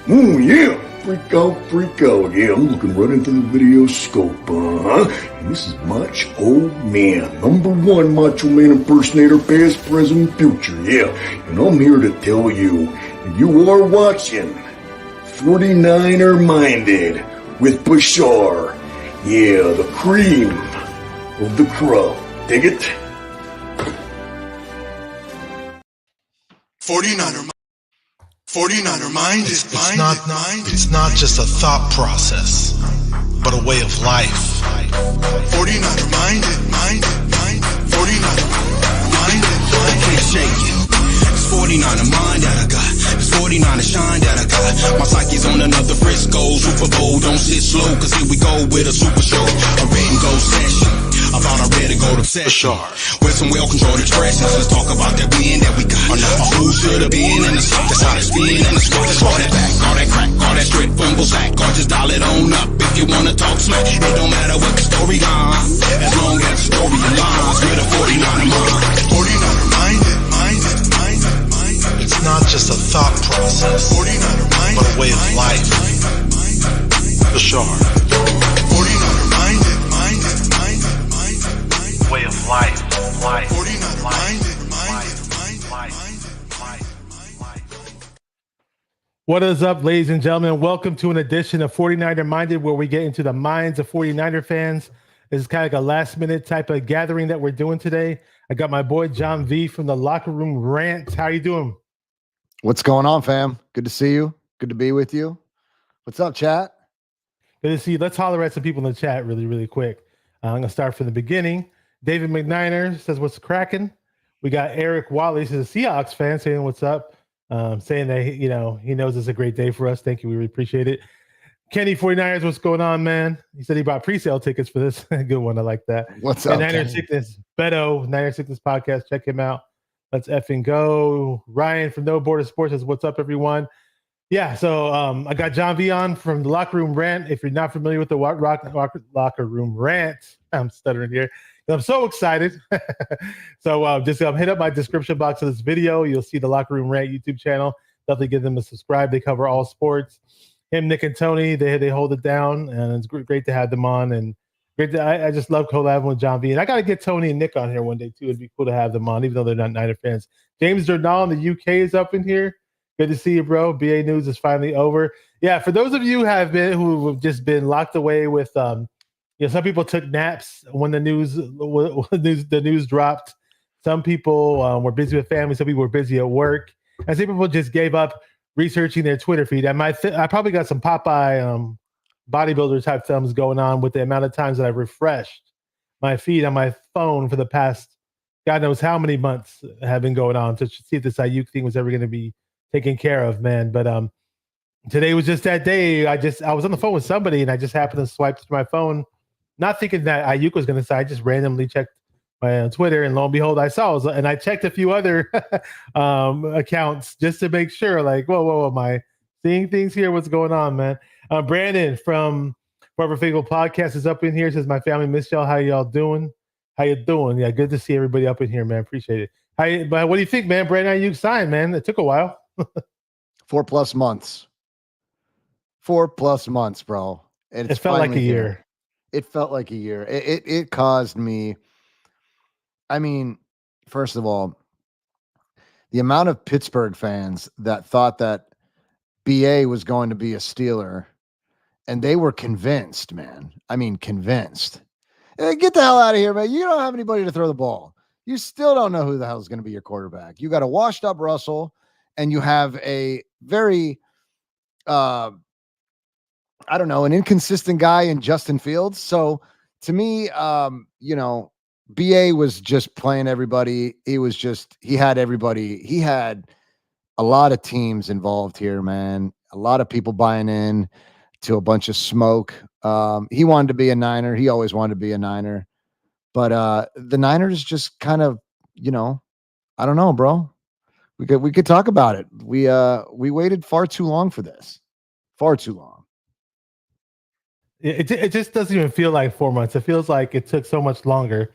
Ooh, yeah. Freak out. Yeah, I'm looking right into the video scope, And this is Macho Man, #1 Macho Man impersonator, past, present, future, yeah. And I'm here to tell you, you are watching 49er Minded with Bashar. Yeah, the cream of the crop. Dig it? 49er mind is it's not just a thought process, but a way of life. 49er minded. 49er minded. I can't shake it. It's 49er mind that I got. It's 49er shine that I got. My psyche's on another Frisco Super Bowl. Don't sit slow, cause here we go with a super show. A red and gold session. About a red and gold obsession. With some well-controlled expressions. Let's talk about that win that we got. Who should have been in the spot? That's how they spin in the spot. Let's all that back, all that crack, all that strip, fumble sack. Or just dial it on up if you wanna talk smack. It don't matter what the story on, as long as the story aligns with a 49er mind. 49er minded. It's not just a thought process, 49er minded, but a way of life. For sure. 49er minded. Way of life. 49er minded. What is up, ladies and gentlemen? Welcome to an edition of 49er Minded, where we get into the minds of 49er fans. This is kind of like a last-minute type of gathering that we're doing today. I got my boy John V from the Locker Room Rant. How you doing? What's going on, fam? Good to see you. Good to be with you. What's up, chat? Good to see you. Let's holler at some people in the chat really, really quick. I'm going to start from the beginning. David McNiner says, what's cracking? We got Eric Watley, he's a Seahawks fan, saying what's up. Saying that, he knows it's a great day for us. Thank you. We really appreciate it. Kenny 49ers, what's going on, man? He said he bought pre-sale tickets for this. Good one. I like that. What's up, Niner Sickness, Beto, Niner Sickness podcast. Check him out. Let's effing go. Ryan from No Border Sports says, what's up, everyone? Yeah, so I got John V on from the Locker Room Rant. If you're not familiar with the Locker Room Rant, I'm stuttering here. I'm so excited. So just hit up my description box of this video. You'll see the Locker Room Rant YouTube channel. Definitely give them a subscribe. They cover all sports. Him, Nick, and Tony, they hold it down, and it's great to have them on. And I just love collabing with John V. And I got to get Tony and Nick on here one day too. It'd be cool to have them on, even though they're not Niner fans. James Jordan in the UK is up in here. Good to see you, bro. BA News is finally over. Yeah, for those of you who have just been locked away with some people took naps when the news dropped. Some people were busy with family. Some people were busy at work, and some people just gave up researching their Twitter feed. I probably got some Popeye bodybuilder type thumbs going on with the amount of times that I've refreshed my feed on my phone for the past God knows how many months have been going on to see if this Aiyuk thing was ever going to be taken care of, man. But today was just that day. I was on the phone with somebody, and I just happened to swipe through my phone, not thinking that Aiyuk was going to say. I just randomly checked my Twitter, and lo and behold, I saw it. And I checked a few other accounts just to make sure, like, whoa, am I seeing things here? What's going on, man? Brandon from Forever Faithful Podcast is up in here. Says, my family miss y'all. How y'all doing? How you doing? Yeah, good to see everybody up in here, man. Appreciate it. But what do you think, man? Brandon Aiyuk signed, man. It took a while. 4+ months. 4+ months, bro. It felt like a year. It felt like a year. It caused me. I mean, first of all, the amount of Pittsburgh fans that thought that BA was going to be a Steeler, and they were convinced, man. I mean, convinced. Get the hell out of here, man. You don't have anybody to throw the ball. You still don't know who the hell is going to be your quarterback. You got a washed up Russell, and you have a very, an inconsistent guy in Justin Fields. So to me, BA was just playing everybody. He had everybody. He had a lot of teams involved here, man. A lot of people buying in to a bunch of smoke. He wanted to be a Niner. He always wanted to be a Niner. But the Niners just kind of, I don't know, bro. We could talk about it. We waited far too long for this. Far too long. It just doesn't even feel like 4 months. It feels like it took so much longer.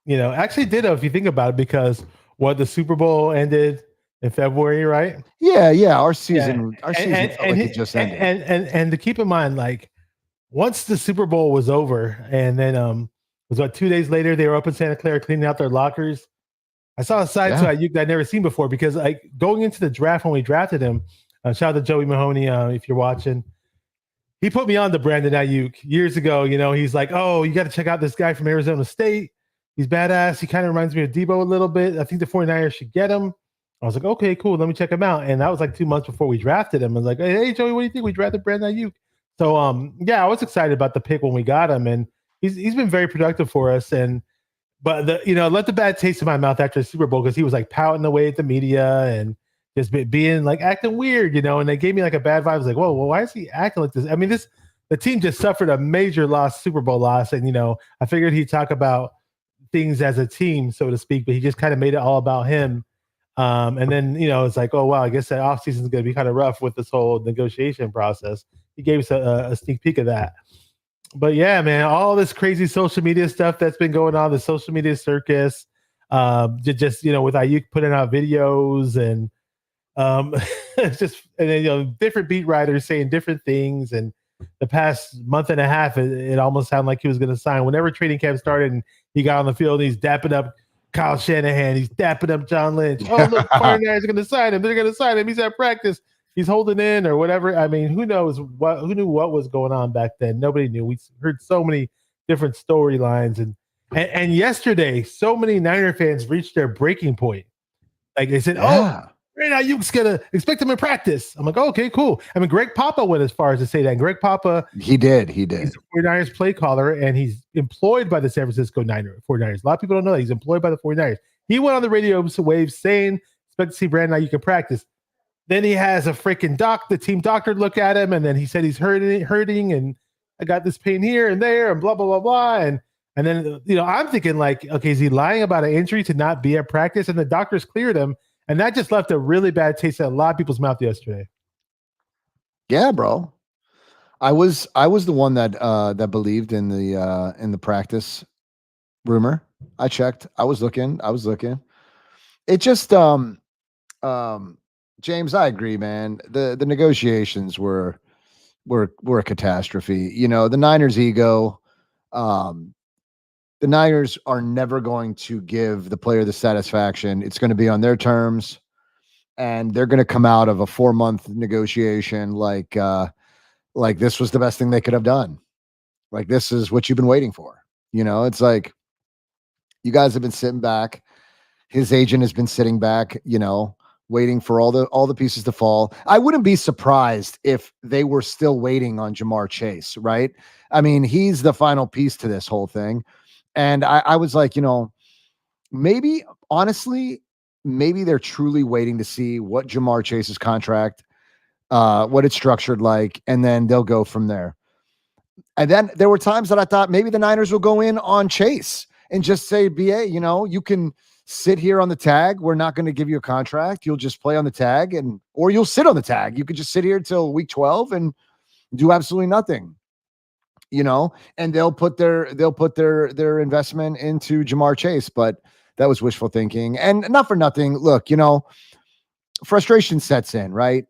Actually did, if you think about it, because the Super Bowl ended, in February, right? Yeah. Our Yeah, season felt like it just ended. and to keep in mind, like once the Super Bowl was over, and then it was what 2 days later they were up in Santa Clara cleaning out their lockers. I saw a side to Yeah. Aiyuk that I'd never seen before because like going into the draft when we drafted him, shout out to Joey Mahoney if you're watching. He put me on to Brandon Aiyuk years ago. You know, he's like, oh, you got to check out this guy from Arizona State. He's badass. He kind of reminds me of Debo a little bit. I think the 49ers should get him. I was like, okay, cool. Let me check him out. And that was like 2 months before we drafted him. I was like, hey, Joey, what do you think? We drafted Brandon Aiyuk. So, yeah, I was excited about the pick when we got him, and he's been very productive for us. And but let the bad taste in my mouth after the Super Bowl because he was like pouting away at the media and just being like acting weird, and they gave me like a bad vibe. I was like, whoa, well, why is he acting like this? I mean, the team just suffered a major loss, Super Bowl loss, and I figured he'd talk about things as a team, so to speak, but he just kind of made it all about him. And then it's like, oh wow, I guess that offseason is going to be kind of rough with this whole negotiation process. He gave us a sneak peek of that. But yeah, man, all this crazy social media stuff that's been going on, the social media circus, just with Aiyuk putting out videos and it's just and then different beat writers saying different things. And the past month and a half, it almost sounded like he was going to sign. Whenever training camp started and he got on the field, he's dapping up Kyle Shanahan, he's dapping up John Lynch. Oh look, 49ers are going to sign him. They're going to sign him. He's at practice. He's holding in or whatever. I mean, who knew what was going on back then? Nobody knew. We heard so many different storylines. And yesterday, so many Niner fans reached their breaking point. Like they said, oh, right now Aiyuk's going to expect him in practice. I'm like, oh, okay, cool. I mean, Greg Papa went as far as to say that. And Greg Papa. He did. He's the 49ers play caller, and he's employed by the San Francisco 49ers. A lot of people don't know that. He's employed by the 49ers. He went on the radio waves saying, expect to see Brandon Aiyuk in practice. Then he has a freaking the team doctor look at him, and then he said he's hurting, and I got this pain here and there, and blah, blah, blah, blah. And then, I'm thinking like, okay, is he lying about an injury to not be at practice? And the doctors cleared him, and that just left a really bad taste in a lot of people's mouth yesterday. Yeah, bro. I was the one that believed in the practice rumor. I checked. I was looking. It just James, I agree, man. The negotiations were a catastrophe. The Niners' ego. The Niners are never going to give the player the satisfaction. It's going to be on their terms, and they're going to come out of a 4-month negotiation like this was the best thing they could have done. Like this is what you've been waiting for. It's like you guys have been sitting back. His agent has been sitting back. Waiting for all the pieces to fall. I wouldn't be surprised if they were still waiting on Jamar Chase, right? I mean, he's the final piece to this whole thing. And I was like, maybe, honestly, maybe they're truly waiting to see what Jamar Chase's contract, what it's structured like, and then they'll go from there. And then there were times that I thought maybe the Niners will go in on Chase and just say, BA, you can sit here on the tag. We're not going to give you a contract. You'll just play on the tag or you'll sit on the tag. You could just sit here till week 12 and do absolutely nothing, and they'll put their investment into Jamar Chase. But that was wishful thinking, and not for nothing. Look, frustration sets in, right?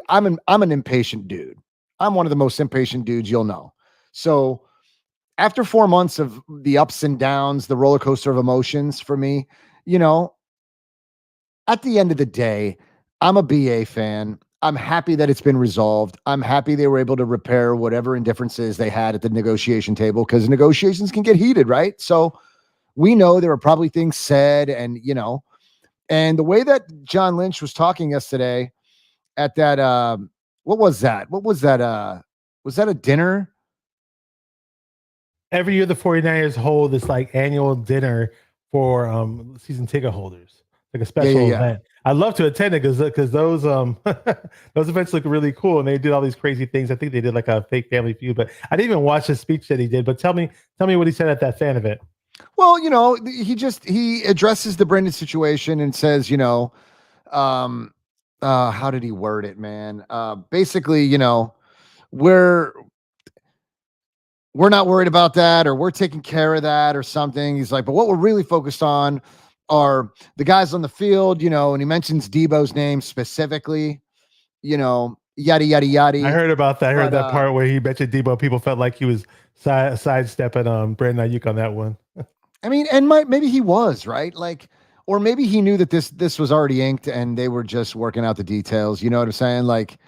I'm an impatient dude. I'm one of the most impatient dudes you'll know. So after 4 months of the ups and downs, the roller coaster of emotions for me, at the end of the day, I'm a BA fan. I'm happy that it's been resolved. I'm happy they were able to repair whatever indifferences they had at the negotiation table because negotiations can get heated, right? So we know there were probably things said and the way that John Lynch was talking yesterday at that, what was that? Was that a dinner? Every year the 49ers hold this like annual dinner for season ticket holders, like a special event. I'd love to attend it because those those events look really cool, and they did all these crazy things. I think they did like a fake family feud, but I didn't even watch the speech that he did. But tell me what he said at that fan event. Well, he addresses the Brendan situation and says, how did he word it, man? Basically, we're not worried about that, or we're taking care of that or something. He's like, but what we're really focused on are the guys on the field, and he mentions Debo's name specifically, yada, yada, yada. I heard about that. I heard But, that part where he mentioned Debo. People felt like he was sidestepping Brandon Aiyuk on that one. I mean, and maybe he was, right? Like, or maybe he knew that this was already inked and they were just working out the details. You know what I'm saying? Like,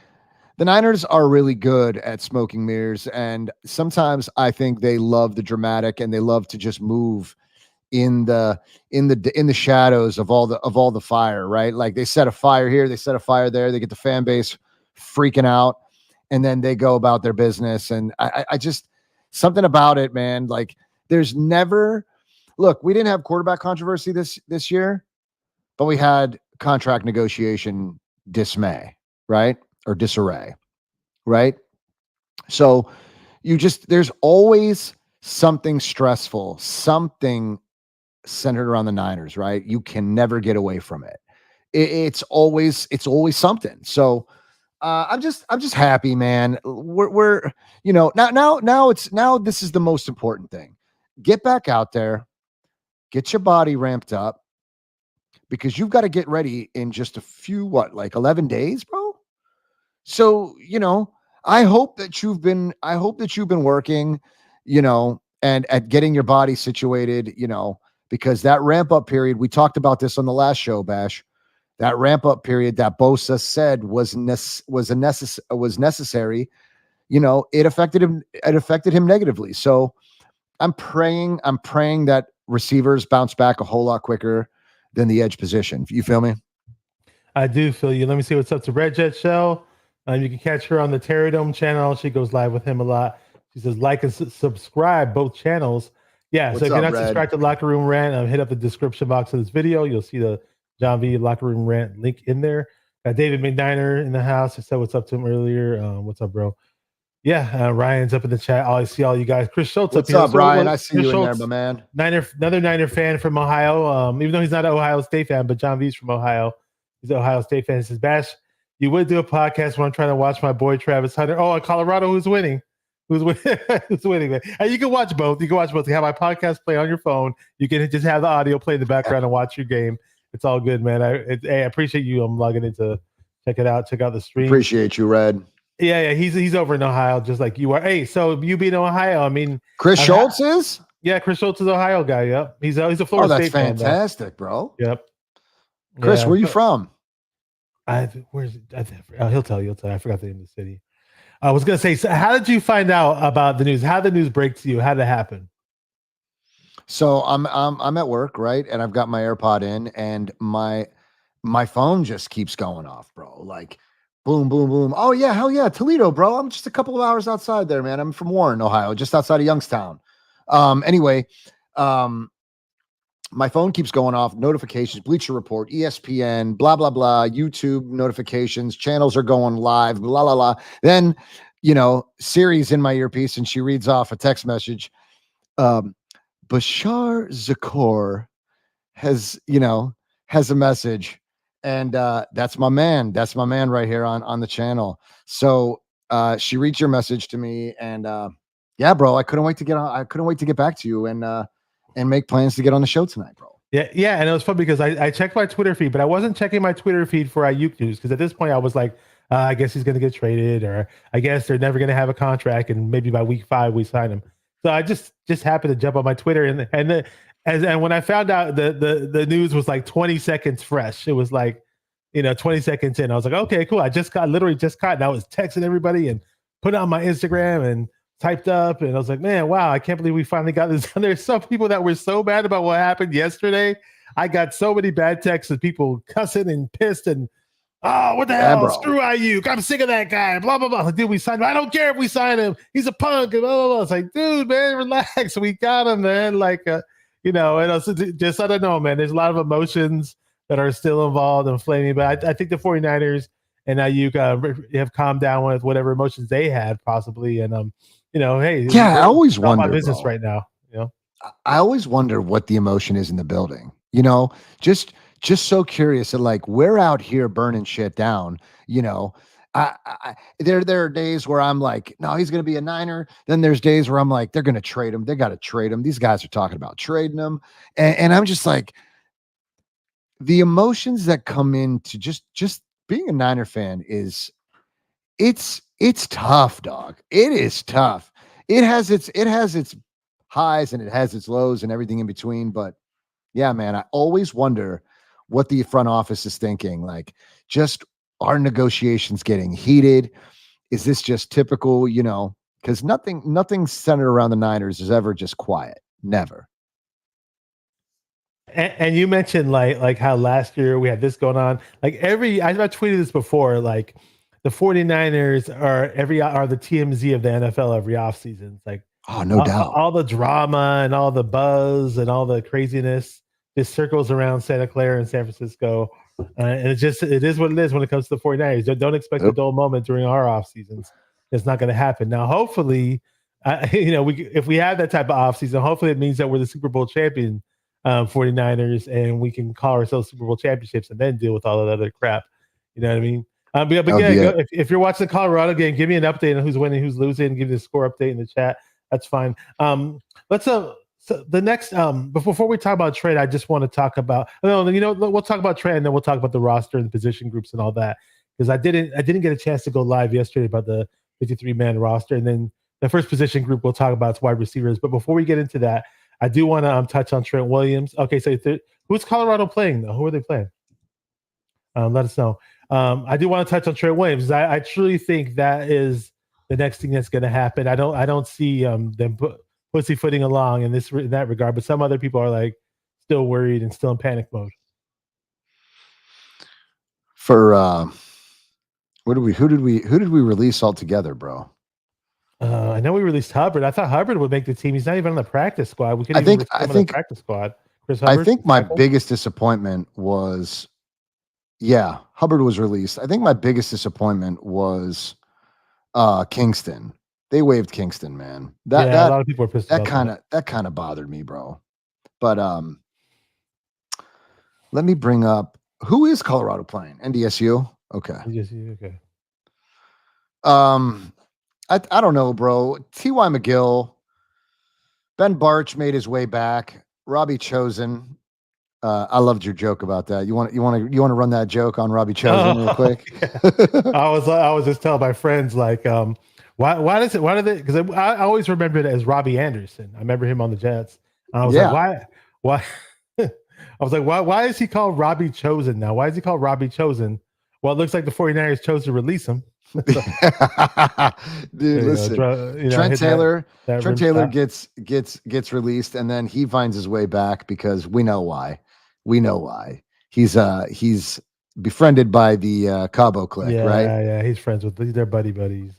the Niners are really good at smoking mirrors, and sometimes I think they love the dramatic and they love to just move in the shadows of all the fire, right? Like, they set a fire here, they set a fire there, they get the fan base freaking out, and then they go about their business. And I just, something about it, man. Like, there's never, look, we didn't have quarterback controversy this year, but we had contract negotiation dismay, right? Or disarray, right? So there's always something stressful, something centered around the Niners, right? You can never get away from it. It's always something. So I'm just happy, man. We're now this is the most important thing. Get back out there, get your body ramped up, because you've got to get ready in just a few, 11 days, bro? So, I hope that you've been working, and at getting your body situated, because that ramp up period, we talked about this on the last show, Bash, that ramp up period that Bosa said was necessary, it affected him negatively. So I'm praying that receivers bounce back a whole lot quicker than the edge position. You feel me? I do feel you. Let me see what's up to Red Jet Shell. You can catch her on the Terry Dome channel. She goes live with him a lot. She says, like and subscribe both channels. Yeah, What's so if you're up, not Red? subscribed to Locker Room Rant, hit up the description box of this video. You'll see the John V Locker Room Rant link in there. David McDiner in the house. I said what's up to him earlier. What's up, bro? Yeah, Ryan's up in the chat. I see all you guys. Chris Schultz What's up here. up, Ryan? I see you in there, my man. Another Niner fan from Ohio. Even though he's not an Ohio State fan, but John V's from Ohio. He's an Ohio State fan. He says, Bash, you would do a podcast when I'm trying to watch my boy Travis Hunter. Oh, Colorado, who's winning? Who's winning, man? And you can watch both. You have my podcast play on your phone. You can just have the audio play in the background and watch your game. It's all good, man. I appreciate you. I'm logging in to check it out. Check out the stream. Appreciate you, Red. Yeah. He's over in Ohio, just like you are. Hey, so you being in Ohio? I mean, Chris Schultz is? Yeah, Chris Schultz is Ohio guy. Yep, he's a Florida State fan. Oh, that's fantastic, bro. Yep. Chris, where you from? He'll tell you. I forgot the name of the city. I was gonna say, so how did you find out about the news? How did the news break to you? How did it happen? So I'm at work, right? And I've got my AirPod in, and my phone just keeps going off, bro. Like, boom, boom, boom. Oh yeah, hell yeah, Toledo, bro. I'm just a couple of hours outside there, man. I'm from Warren, Ohio, just outside of Youngstown. Anyway, my phone keeps going off. Notifications, Bleacher Report, ESPN, blah blah blah, YouTube notifications, channels are going live, blah blah blah. Then, Siri's in my earpiece, and she reads off a text message. Bashar Zakor has a message, and that's my man. That's my man right here on the channel. So she reads your message to me, and yeah, bro, I couldn't wait to get back to you and make plans to get on the show tonight, bro. Yeah, and it was fun because I checked my Twitter feed, but I wasn't checking my Twitter feed for Aiyuk news, because at this point I was like, I guess he's going to get traded, or I guess they're never going to have a contract, and maybe by week 5 we sign him. So I just happened to jump on my Twitter, and when I found out the news was like 20 seconds fresh, it was like 20 seconds in, I was like, okay, cool. I literally just caught, and I was texting everybody and put it on my Instagram and typed up, and I was like, man, wow, I can't believe we finally got this done. There's some people that were so mad about what happened yesterday. I got so many bad texts of people cussing and pissed and, oh, what the hell? Bro. Screw Aiyuk. I'm sick of that guy. Blah, blah, blah. Like, dude, we signed him. I don't care if we sign him. He's a punk. And blah, blah, blah. It's like, dude, man, relax. We got him, man. Like, and also just, I don't know, man. There's a lot of emotions that are still involved and flaming, but I think the 49ers and Aiyuk have calmed down with whatever emotions they had possibly. And, hey, yeah, I always wonder my business bro. right now. I always wonder what the emotion is in the building. Just so curious. And like, we're out here burning shit down. There are days where I'm like, no, he's going to be a Niner. Then there's days where I'm like, they're going to trade him. They got to trade him. These guys are talking about trading him, and I'm just like, the emotions that come into just being a Niner fan is it's tough, dog. It is tough. It has its highs and it has its lows and everything in between. But yeah, man, I always wonder what the front office is thinking. Like, just are negotiations getting heated? Is this just typical, because nothing centered around the Niners is ever just quiet. Never. And you mentioned like how last year we had this going on. Like I tweeted this before, like the 49ers are the TMZ of the NFL every offseason. It's like Oh, no doubt. all the drama and all the buzz and all the craziness just circles around Santa Clara and San Francisco. And it is what it is when it comes to the 49ers. Don't expect a dull moment during our off seasons. It's not going to happen. Now, hopefully, if we have that type of off season, hopefully it means that we're the Super Bowl champion 49ers and we can call ourselves Super Bowl championships and then deal with all that other crap. You know what I mean? But yeah, if you're watching the Colorado game, give me an update on who's winning, who's losing. Give me the score update in the chat. That's fine. Let's so the next before we talk about trade, I just want to talk about we'll talk about trade and then we'll talk about the roster and the position groups and all that, because I didn't get a chance to go live yesterday about the 53-man roster, and then the first position group we'll talk about is wide receivers. But before we get into that, I do want to touch on Trent Williams. Okay, so who's Colorado playing though? Who are they playing? Let us know. I do want to touch on Trent Williams. I truly think that is the next thing that's going to happen. I don't see them pussyfooting along in that regard, but some other people are like still worried and still in panic mode. For who did we release altogether, bro? I know we released Hubbard. I thought Hubbard would make the team. He's not even on the practice squad. We could I think the practice squad. Chris Hubbard, I think my biggest disappointment was, Hubbard was released. I think my biggest disappointment was Kingston. They waived Kingston, man. A lot of people are pissed. That kind of bothered me, bro. But let me bring up, who is Colorado playing? NDSU. Okay. NDSU. Okay. I don't know, bro. T.Y. McGill, Ben Barch made his way back. Robbie Chosen. I loved your joke about that. You want to run that joke on Robbie Chosen real quick? Yeah. I was just telling my friends like, why do they? Because I always remember it as Robbie Anderson. I remember him on the Jets. And I was like, why? I was like, why is he called Robbie Chosen now? Why is he called Robbie Chosen? Well, it looks like the 49ers chose to release him. Dude, listen. Trent Taylor gets released, and then he finds his way back because we know why. He's befriended by the Cabo clique, right? Yeah, he's friends with they're buddies.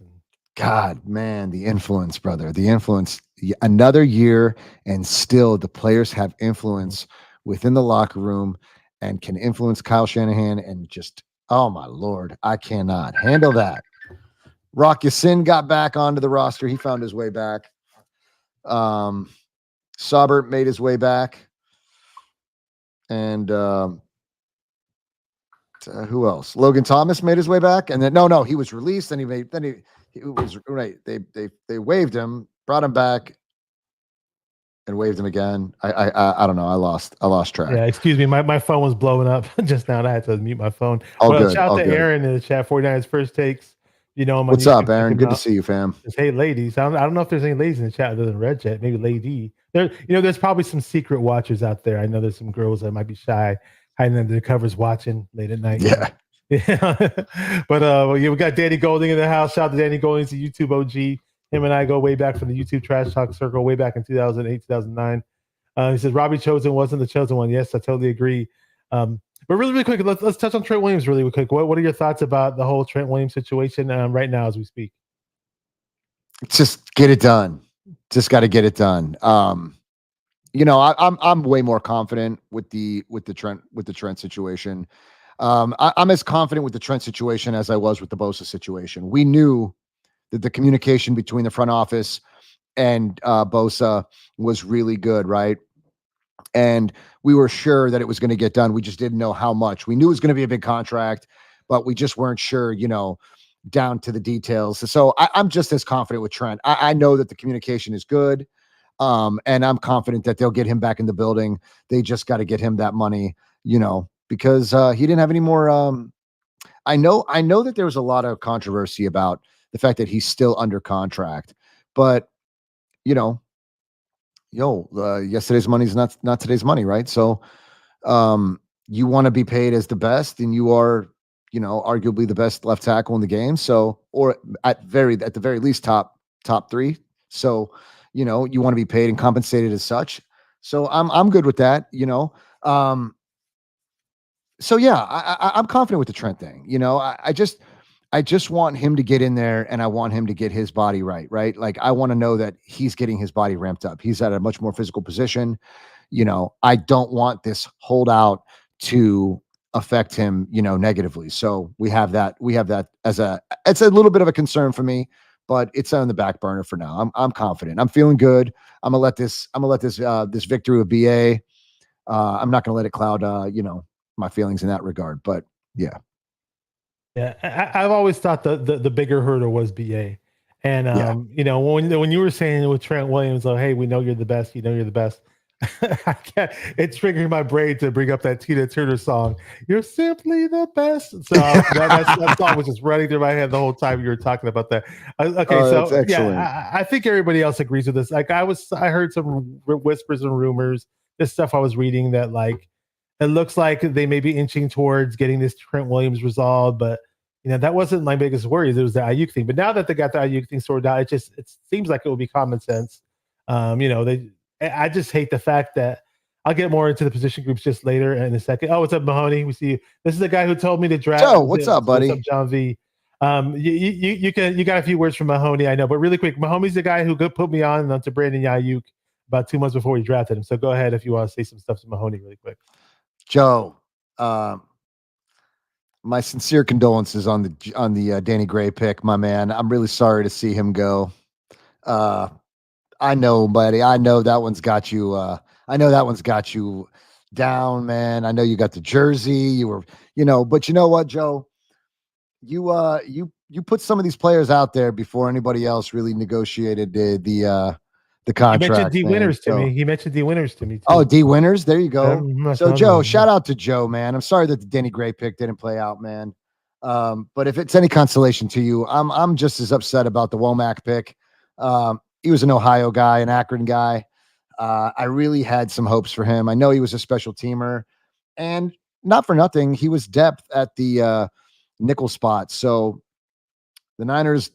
God, man, the influence, brother. The influence. Another year, and still the players have influence within the locker room and can influence Kyle Shanahan, and just, oh my Lord, I cannot handle that. Rock Ya-Sin got back onto the roster. He found his way back. Saubert made his way back. And who else? Logan Thomas made his way back. And then no, he was released, and he was right. They waived him, brought him back, and waved him again. I don't know. I lost track. Yeah, excuse me. My phone was blowing up just now, and I had to mute my phone. Good. Shout out to Aaron in the chat. 49ers first takes. What's up, Aaron? Good to see you, fam. Just, hey, ladies. I don't know if there's any ladies in the chat other than Red Jet. Maybe Lady. There's probably some secret watchers out there. I know there's some girls that might be shy, hiding under the covers, watching late at night. Yeah. But we got Danny Golding in the house. Shout out to Danny Golding. He's a YouTube OG. Him and I go way back from the YouTube Trash Talk Circle, way back in 2008, 2009. He says Robbie Chosen wasn't the chosen one. Yes, I totally agree. But really quick, let's touch on Trent Williams really quick. What are your thoughts about the whole Trent Williams situation right now as we speak? Just get it done. Just got to get it done. I'm way more confident with the Trent situation. I'm as confident with the Trent situation as I was with the Bosa situation. We knew that the communication between the front office and Bosa was really good, right? And we were sure that it was going to get done. We just didn't know how much. We knew it was going to be a big contract, but we just weren't sure, down to the details. So I'm just as confident with Trent. I know that the communication is good, and I'm confident that they'll get him back in the building. They just got to get him that money, because he didn't have any more. I know that there was a lot of controversy about the fact that he's still under contract, but yesterday's money is not today's money, right? So you want to be paid as the best, and you are, arguably the best left tackle in the game. So, or at the very least, top three. So, you want to be paid and compensated as such. So I'm good with that. So yeah, I'm confident with the Trent thing. I just want him to get in there, and I want him to get his body right. Like, I want to know that he's getting his body ramped up. He's at a much more physical position. I don't want this holdout to affect him, negatively. So we have that it's a little bit of a concern for me, but it's on the back burner for now. I'm confident. I'm feeling good. I'm gonna let this this victory with BA. I'm not gonna let it cloud, my feelings in that regard. But yeah. Yeah, I've always thought the bigger hurdle was BA, and when you were saying with Trent Williams, oh hey, we know you're the best, you're the best. It's triggering my brain to bring up that Tina Turner song. You're simply the best. So that song was just running through my head the whole time you were talking about that. So yeah, I think everybody else agrees with this. Like I heard some whispers and rumors. This stuff I was reading that like it looks like they may be inching towards getting this Trent Williams resolved, but that wasn't my biggest worry. It was the Aiyuk thing. But now that they got the Aiyuk thing sorted out, it seems like it will be common sense. I just hate the fact that I'll get more into the position groups just later in a second. Oh, what's up, Mahoney? We see you. This is the guy who told me to draft. Joe, what's up, buddy? What's up, John V? You got a few words from Mahoney, I know, but really quick, Mahoney's the guy who put me on to Brandon Aiyuk about 2 months before we drafted him. So go ahead if you want to say some stuff to Mahoney really quick. Joe, my sincere condolences on the Danny Gray pick, my man. I'm really sorry to see him go. I know, buddy. I know that one's got you. I know that one's got you down, man. I know you got the jersey. You were, but you know what, Joe? You put some of these players out there before anybody else really negotiated the contract. He mentioned D Winners to me. He mentioned D Winners to me too. Oh, D Winners. There you go. So Joe, shout out to Joe, man. I'm sorry that the Danny Gray pick didn't play out, man. But if it's any consolation to you, I'm just as upset about the Womack pick. He was an Ohio guy, an Akron guy. I really had some hopes for him. I know he was a special teamer, and not for nothing, he was depth at the nickel spot. So the Niners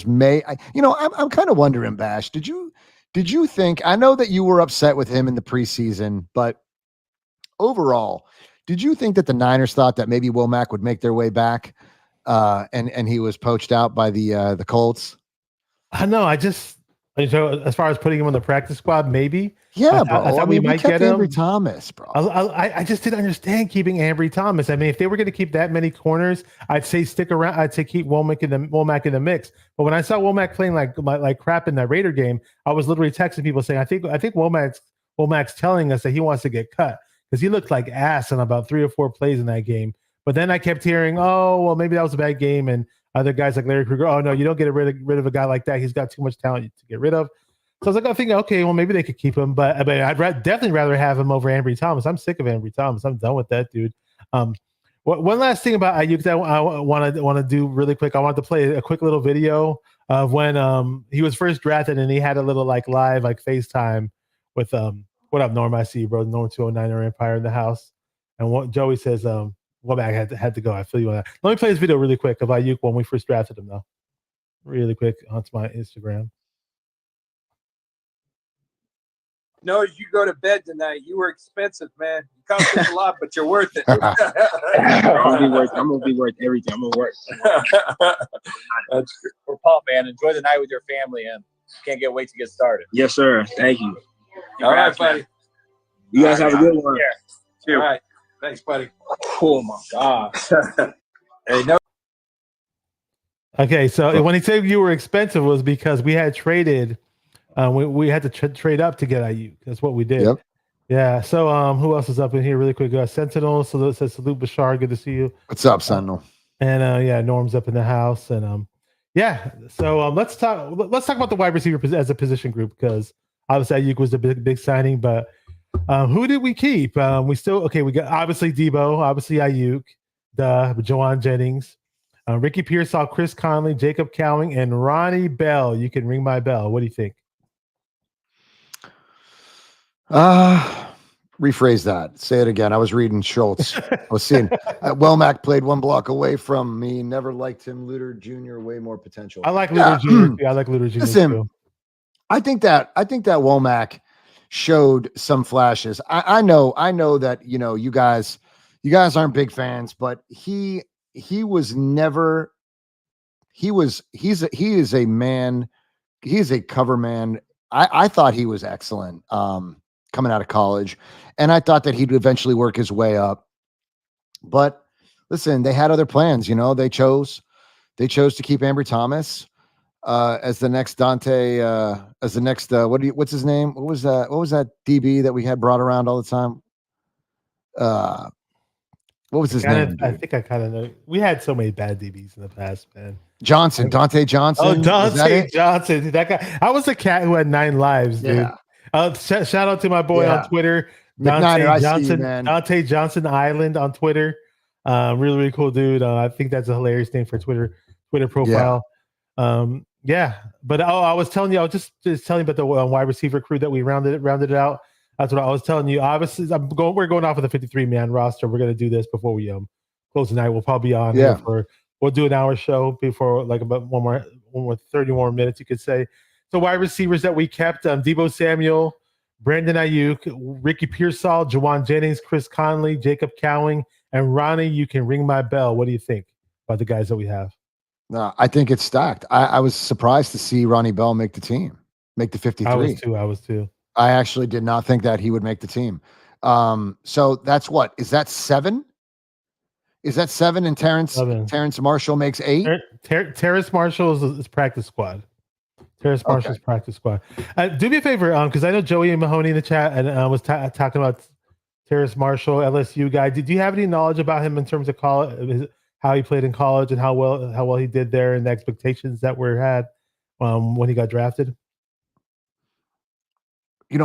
may, I'm kind of wondering, Bash, did you think, I know that you were upset with him in the preseason, but overall, did you think that the Niners thought that maybe Womack would make their way back and he was poached out by the Colts? No, so as far as putting him on the practice squad, maybe. Yeah, bro. I thought we might get him. Ambry Thomas, bro. I just didn't understand keeping Ambry Thomas. I mean, if they were going to keep that many corners, I'd say stick around. I'd say keep Womack in the mix. But when I saw Womack playing like crap in that Raider game, I was literally texting people saying, I think Womack's telling us that he wants to get cut because he looked like ass on about 3 or 4 plays in that game. But then I kept hearing, oh, well, maybe that was a bad game, and other guys like Larry Krueger, oh no, you don't get rid of a guy like that. He's got too much talent to get rid of. So I was like, I think, okay, well, maybe they could keep him, but I'd definitely rather have him over Ambry Thomas. I'm sick of Ambry Thomas. I'm done with that dude. One last thing about Aiyuk that I want to do really quick. I wanted to play a quick little video of when he was first drafted, and he had a little live FaceTime with what up, Norm? I see you, bro. Norm 209er Empire in the house. And what Joey says, Womack had to go. I feel you on that. Let me play this video really quick of Aiyuk when we first drafted him, though. Really quick onto my Instagram. No, as you go to bed tonight, you were expensive, man. You cost us a lot, but you're worth it. I'm gonna be worth everything. I'm gonna work. That's good. We're pumped, man. Enjoy the night with your family, and can't wait to get started. Yes, sir. Thank you. All right, buddy. You guys have a good one. All right. Thanks, buddy. Oh my God. Hey, no. Okay, so when he said you were expensive was because we had traded. We had to trade up to get Aiyuk. That's what we did. Yep. Yeah. So who else is up in here really quick? Sentinel. So it says salute Bashar. Good to see you. What's up, Sentinel? And Norm's up in the house. And yeah. So let's talk about the wide receiver as a position group, because obviously Aiyuk was a big signing, but Who did we keep? We got obviously Debo, obviously Aiyuk, Jawan Jennings, Ricky Pearsall, Chris Conley, Jacob Cowing, and Ronnie Bell. You can ring my bell. What do you think? Rephrase that. Say it again. I was reading Schultz. I was seeing Womack played one block away from me. Never liked him. Luter Jr. way more potential. I like Luter Jr. I like Luter Jr. too. I think that Womack showed some flashes. I know that you guys aren't big fans, but he is a man. He's a cover man. I thought he was excellent coming out of college, and I thought that he'd eventually work his way up. But listen, they had other plans. They chose to keep Ambry Thomas as the next Dante, as the next what's his name? What was that DB that we had brought around all the time? What was his name? I think I kind of know. We had so many bad DBs in the past, man. Dante Johnson. Oh, Dante Johnson. That guy. I was the cat who had 9 lives, dude. Yeah. Shout out to my boy on Twitter, McNider, Johnson. Man. Dante Johnson Island on Twitter. Really, really cool dude. I think that's a hilarious name for a Twitter profile. Yeah. But I was telling you, I was just telling you about the wide receiver crew that we rounded it out. That's what I was telling you. Obviously, we're going off with a 53-man roster. We're going to do this before we close tonight. We'll probably be on here we'll do an hour show before, like, about one more 30 more minutes, you could say. So wide receivers that we kept: Debo Samuel, Brandon Aiyuk, Ricky Pearsall, Jawan Jennings, Chris Conley, Jacob Cowing, and Ronnie. You can ring my bell. What do you think about the guys that we have? No, I think it's stacked. I was surprised to see Ronnie Bell make the 53. I was too. I actually did not think that he would make the team. So that's what? Is that 7? Is that 7? And Terrence Marshall makes 8? Terrence Marshall is practice squad. Terrence Marshall's practice squad. Do me a favor, because I know Joey Mahoney in the chat and was talking about Terrence Marshall, LSU guy. Did you have any knowledge about him in terms of college, how he played in college, and how well he did there, and the expectations that were had when he got drafted?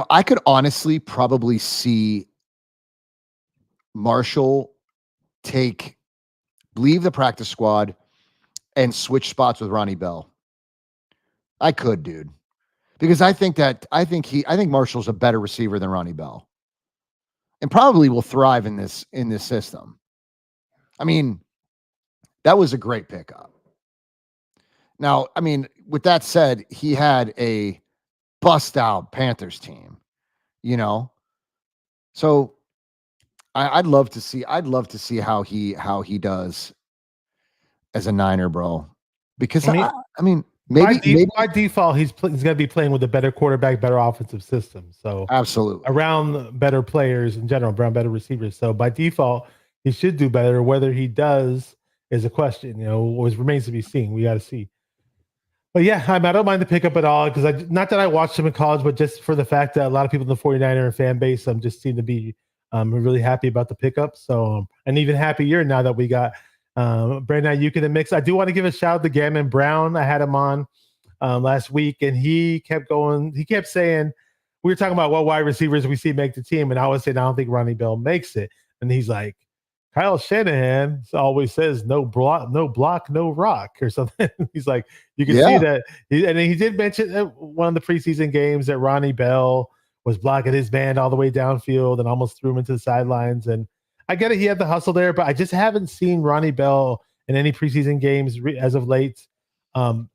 I could honestly probably see Marshall leave the practice squad and switch spots with Ronnie Bell. I could, dude, because I think Marshall's a better receiver than Ronnie Bell, and probably will thrive in this system. I mean, that was a great pickup. Now, I mean, with that said, he had a bust out Panthers team, so I'd love to see how he does as a Niner, bro, because I mean maybe by default he's going to be playing with a better quarterback, better offensive system, so absolutely around better players in general, around better receivers, so by default he should do better. Whether he does is a question, remains to be seen. We got to see. But yeah, I don't mind the pickup at all, because not that I watched him in college, but just for the fact that a lot of people in the 49er fan base just seem to be really happy about the pickup. So, and even happier now that we got Brandon Aiyuk in the mix. I do want to give a shout out to Gammon Brown. I had him on last week, and he kept going. He kept saying, we were talking about what wide receivers we see make the team, and I was saying I don't think Ronnie Bell makes it. And he's like, Kyle Shanahan always says no block, no rock, or something. He's like, you can see that. And he did mention one of the preseason games that Ronnie Bell was blocking his man all the way downfield and almost threw him into the sidelines. And I get it, he had the hustle there, but I just haven't seen Ronnie Bell in any preseason games as of late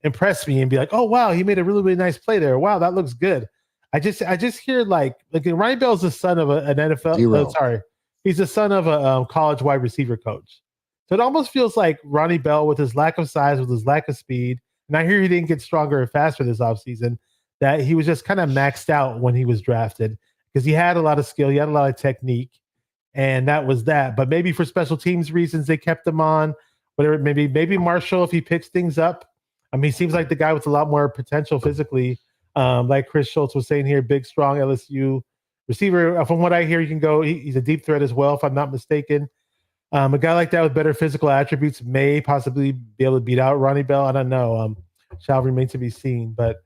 impress me and be like, oh wow, he made a really, really nice play there. Wow, that looks good. I just hear like Ronnie Bell's the son of an NFL. He's the son of a college wide receiver coach. So it almost feels like Ronnie Bell, with his lack of size, with his lack of speed, and I hear he didn't get stronger and faster this offseason, that he was just kind of maxed out when he was drafted, because he had a lot of skill, he had a lot of technique, and that was that. But maybe for special teams reasons, they kept him on. Whatever, maybe Marshall, if he picks things up. I mean, he seems like the guy with a lot more potential physically. Like Chris Schultz was saying here, big, strong LSU receiver. From what I hear, he can go. He's a deep threat as well, if I'm not mistaken. A guy like that with better physical attributes may possibly be able to beat out Ronnie Bell. I don't know. Shall remain to be seen. But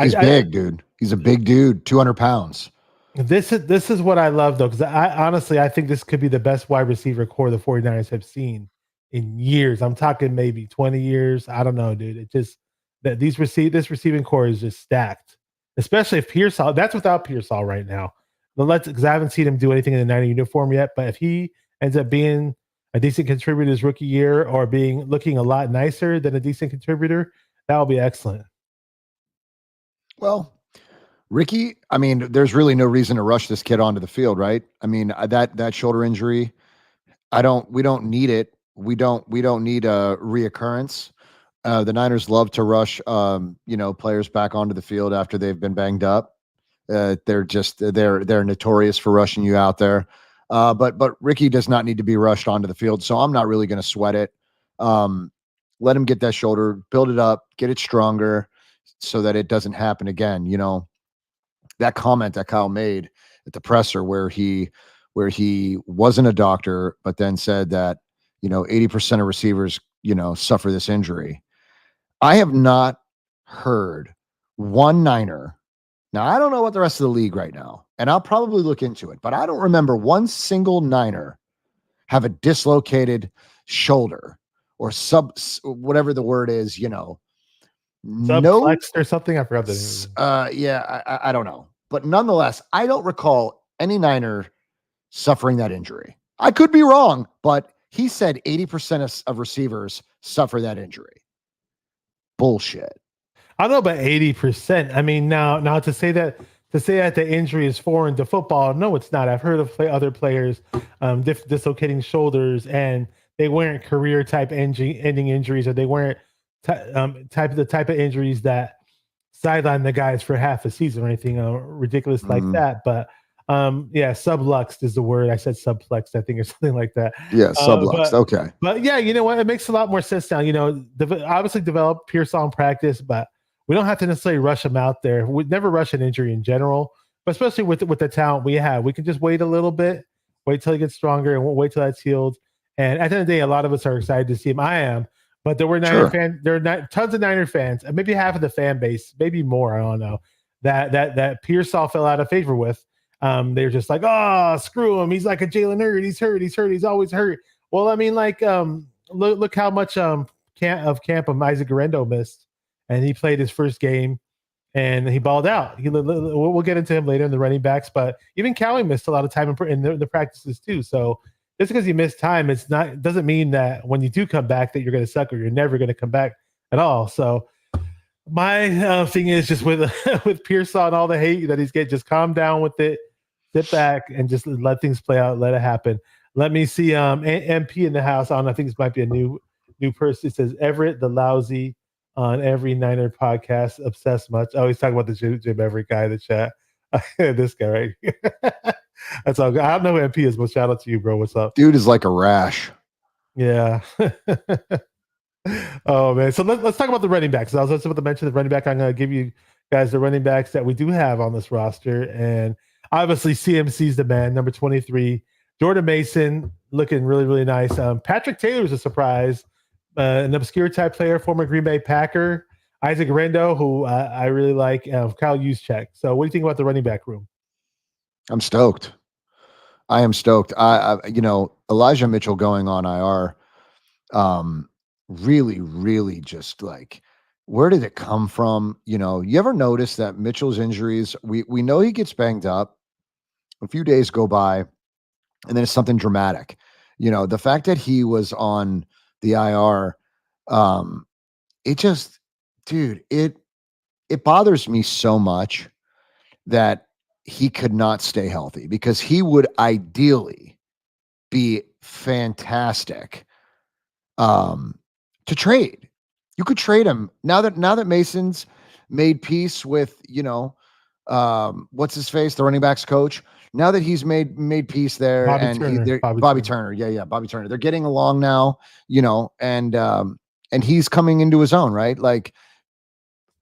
he's big, dude. He's a big dude, 200 pounds. This is what I love though, because I think this could be the best wide receiver core the 49ers have seen in years. I'm talking maybe 20 years. I don't know, dude. It just that this receiving core is just stacked, especially if Pearsall. That's without Pearsall right now. Because I haven't seen him do anything in the Niner uniform yet. But if he ends up being a decent contributor his rookie year or looking a lot nicer than a decent contributor, that will be excellent. Well, Ricky, I mean, there's really no reason to rush this kid onto the field, right? I mean, that shoulder injury, we don't need it. We don't need a reoccurrence. The Niners love to rush, players back onto the field after they've been banged up. They're notorious for rushing you out there. But Ricky does not need to be rushed onto the field, so I'm not really going to sweat it. Let him get that shoulder, build it up, get it stronger, so that it doesn't happen again. You know, that comment that Kyle made at the presser where he wasn't a doctor, but then said that 80% of receivers suffer this injury. I have not heard one Niner. Now, I don't know what the rest of the league right now, and I'll probably look into it, but I don't remember one single Niner have a dislocated shoulder or whatever the word is, Subflexed or something. I forgot the name. Yeah, I don't know. But nonetheless, I don't recall any Niner suffering that injury. I could be wrong, but he said 80% of receivers suffer that injury. Bullshit. I don't know about 80%. I mean, now to say that the injury is foreign to football, no, it's not. I've heard of other players dislocating shoulders, and they weren't career type ending injuries, or they weren't the type of injuries that sideline the guys for half a season or anything ridiculous like that. But subluxed is the word. I said subflexed, I think, or something like that. Yeah, subluxed. Okay. But yeah, you know what? It makes a lot more sense now. Obviously develop Pearsall in practice, but we don't have to necessarily rush him out there. We'd never rush an injury in general, but especially with the talent we have. We can just wait a little bit, wait till he gets stronger, and we'll wait till that's healed. And at the end of the day, a lot of us are excited to see him. I am. But there were Niner fans. There are tons of Niner fans, and maybe half of the fan base, maybe more. I don't know. That Pearsall fell out of favor with. They're just like, oh, screw him. He's like a Jalen Hurd. He's hurt. He's always hurt. Well, I mean, like, look how much camp Isaac Guerrero missed, and he played his first game, and he balled out. We'll get into him later in the running backs, but even Callie missed a lot of time in the practices too. So just because you miss time, doesn't mean that when you do come back that you're going to suck or you're never going to come back at all. So my thing is just with Pearsall and all the hate that he's getting, just calm down with it, sit back, and just let things play out, let it happen. Let me see MP in the house. I think this might be a new person. It says Everett the Lousy on every Niner podcast. Obsessed much. Oh, he's talking about the Jim Everett guy in the chat. This guy right here. That's all good. I don't know who MP is, but shout out to you, bro. What's up? Dude is like a rash. Yeah. Oh, man. So let's talk about the running backs. I was just about to mention the running back. I'm going to give you guys the running backs that we do have on this roster. And obviously, CMC's the man, number 23. Jordan Mason looking really, really nice. Patrick Taylor's a surprise. An obscure type player, former Green Bay Packer. Isaac Rendo, who I really like. Kyle Juszczyk. So what do you think about the running back room? I'm stoked. I am stoked. Elijah Mitchell going on IR, really, really just like, where did it come from? You ever notice that Mitchell's injuries, we know he gets banged up, a few days go by, and then it's something dramatic. The fact that he was on the IR, it bothers me so much that he could not stay healthy, because he would ideally be fantastic to trade. You could trade him now that Mason's made peace with, what's his face, the running backs coach. Now that he's made peace there, Bobby Turner. Yeah, Bobby Turner. They're getting along now, and he's coming into his own, right? Like,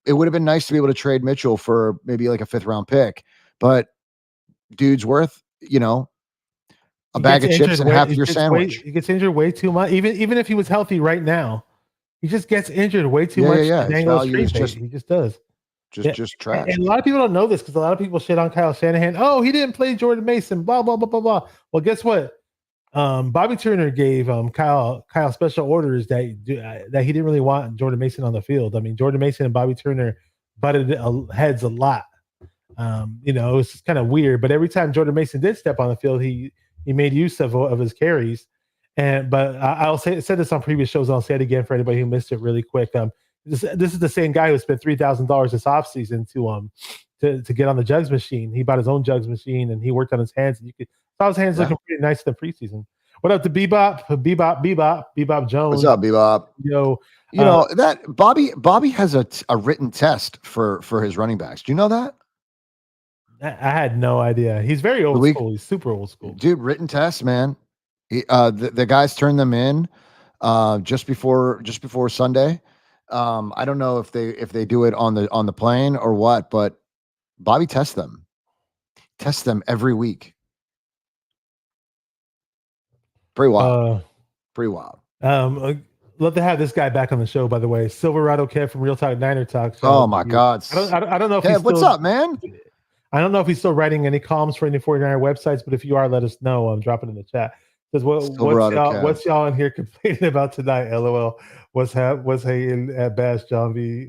it would have been nice to be able to trade Mitchell for maybe like a 5th round pick. But dude's worth, a bag of chips and half of your sandwich. He gets injured way too much. Even if he was healthy right now, he just gets injured way too much. Yeah. He just does. Just trash. And a lot of people don't know this because a lot of people shit on Kyle Shanahan. Oh, he didn't play Jordan Mason. Blah blah blah blah blah. Well, guess what? Bobby Turner gave Kyle special orders that he didn't really want Jordan Mason on the field. I mean, Jordan Mason and Bobby Turner butted heads a lot. It was kind of weird. But every time Jordan Mason did step on the field, he made use of his carries. But I'll said this on previous shows. I'll say it again for anybody who missed it really quick. This is the same guy who spent $3,000 this offseason to get on the jugs machine. He bought his own jugs machine and he worked on his hands. And you saw his hands looking pretty nice in the preseason. What up to Bebop Jones? What's up, Bebop? Yo, that Bobby has a written test for his running backs. Do you know that? I had no idea. He's very old school. He's super old school, dude. Written tests, man. The guys turn them in just before Sunday. I don't know if they do it on the plane or what, but Bobby tests them every week. Pretty wild. Pretty wild. Love to have this guy back on the show, by the way. Silverado Kev from Real Talk Niner Talk. Oh my God. I don't know if Kev, what's up, man? I don't know if he's still writing any columns for any 49er websites, but if you are, let us know. I'm dropping in the chat. Says what's y'all in here complaining about tonight? LOL. What's hating at Bash John V?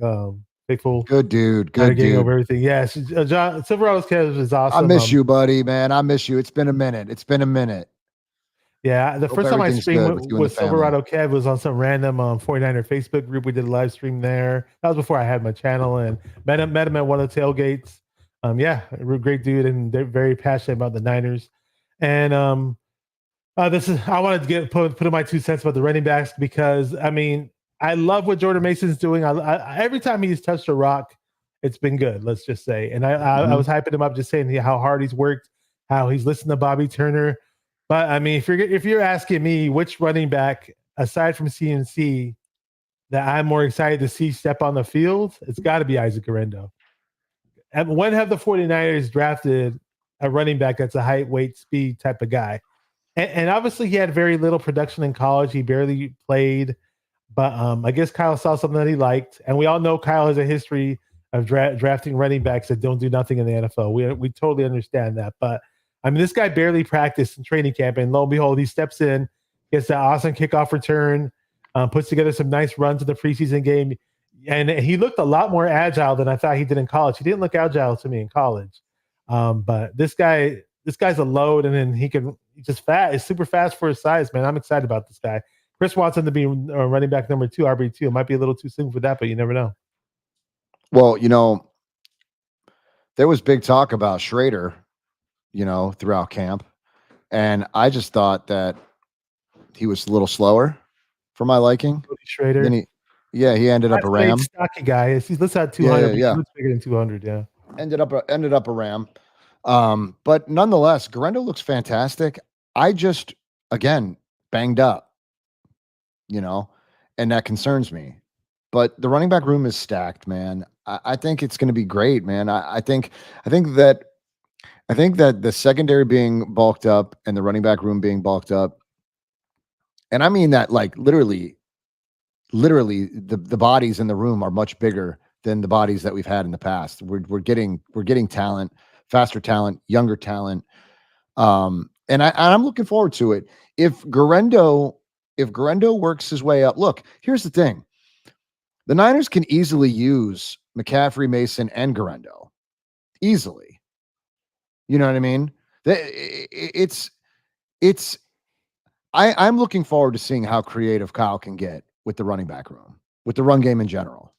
Big fool. Good dude. Good getting dude. over everything. Yeah, John Silverado's Kev is awesome. I miss you, buddy, man. I miss you. It's been a minute. Yeah, the first time I streamed with Silverado Kev was on some random 49er Facebook group. We did a live stream there. That was before I had my channel and met him at one of the tailgates. Great dude, and they're very passionate about the Niners. And I wanted to put in my 2 cents about the running backs because I love what Jordan Mason's doing. I every time he's touched a rock, it's been good. Let's just say, and I was hyping him up, just saying how hard he's worked, how he's listened to Bobby Turner. But if you're asking me which running back aside from CMC that I'm more excited to see step on the field, it's got to be Isaac Guerendo. And when have the 49ers drafted a running back that's a height, weight, speed type of guy? And obviously he had very little production in college. He barely played, but I guess Kyle saw something that he liked. And we all know Kyle has a history of drafting running backs that don't do nothing in the NFL. We totally understand that. But this guy barely practiced in training camp, and lo and behold, he steps in, gets that awesome kickoff return, puts together some nice runs in the preseason game. And he looked a lot more agile than I thought he did in college. He didn't look agile to me in college. But this guy's a load, and then he's just fat. He's super fast for his size, man. I'm excited about this guy. Chris wants him to be running back number 2, RB2. It might be a little too soon for that, but you never know. Well, there was big talk about Schrader, throughout camp. And I just thought that he was a little slower for my liking. Schrader. Then he ended up a Ram. Stocky guy. He's listed at 200. Yeah. He looks bigger than 200. Yeah. Ended up a Ram. But nonetheless, Guerendo looks fantastic. I just, again, banged up, and that concerns me. But the running back room is stacked, man. I think it's going to be great, man. I think that the secondary being bulked up and the running back room being bulked up, and I mean that like literally the bodies in the room are much bigger than the bodies that we've had in the past. We're getting talent, faster talent, younger talent. And I'm looking forward to it. If Guerendo works his way up, look, here's the thing. The Niners can easily use McCaffrey, Mason, and Guerendo. Easily. You know what I mean? I'm looking forward to seeing how creative Kyle can get with the running back room, with the run game in general.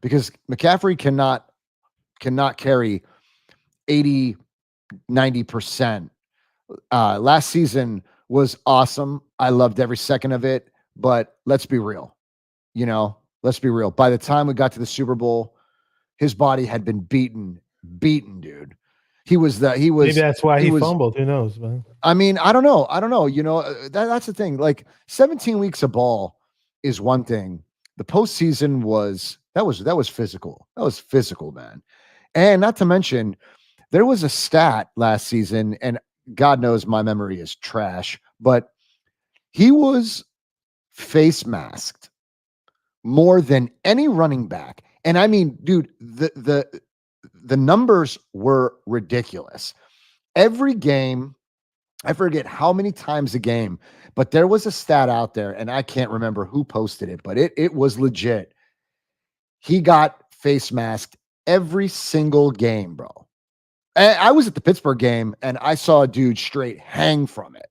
Because McCaffrey cannot carry 80, 90%. Last season was awesome. I loved every second of it, but let's be real. Let's be real. By the time we got to the Super Bowl, his body had been beaten, dude. Maybe that's why he fumbled. Who knows, man? I don't know. That's the thing. Like 17 weeks of ball is one thing. The postseason was physical. That was physical, man. And not to mention, there was a stat last season, and God knows my memory is trash, but he was face masked more than any running back And I mean, dude, the numbers were ridiculous. Every game, I forget how many times a game, but there was a stat out there, and I can't remember who posted it, but it was legit. He got face masked every single game, bro. And I was at the Pittsburgh game, and I saw a dude straight hang from it,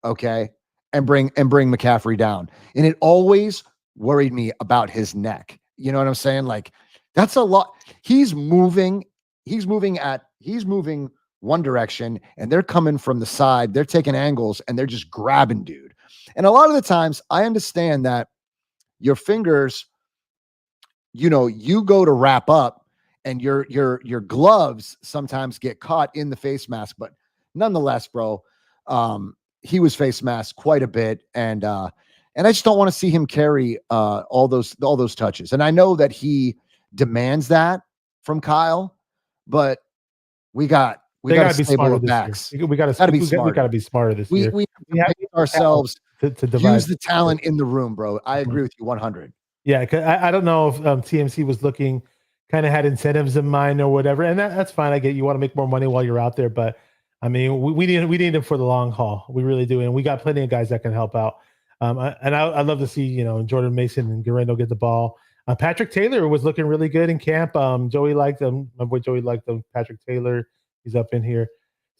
okay, and bring McCaffrey down. And it always worried me about his neck. You know what I'm saying? Like, that's a lot. He's moving one direction, and they're coming from the side. They're taking angles, and they're just grabbing dude. And a lot of the times, I understand that your fingers, you go to wrap up, and your gloves sometimes get caught in the face mask. But nonetheless, bro, he was face masked quite a bit, and I just don't want to see him carry all those touches. And I know that he demands that from Kyle, but we got to be smarter the this backs. year. We got Gotta be to smarter. We got to be smarter this year. We have have to ourselves to divide. use the talent in the room, bro. I agree with you 100. Yeah, 'cause I don't know if TMC was looking, kind of had incentives in mind or whatever, and that's fine. I get you want to make more money while you're out there, but I mean, we need him for the long haul. We really do, and we got plenty of guys that can help out. I'd love to see Jordan Mason and Guerrero get the ball. Patrick Taylor was looking really good in camp. Joey liked him. My boy Joey liked him. Patrick Taylor, he's up in here.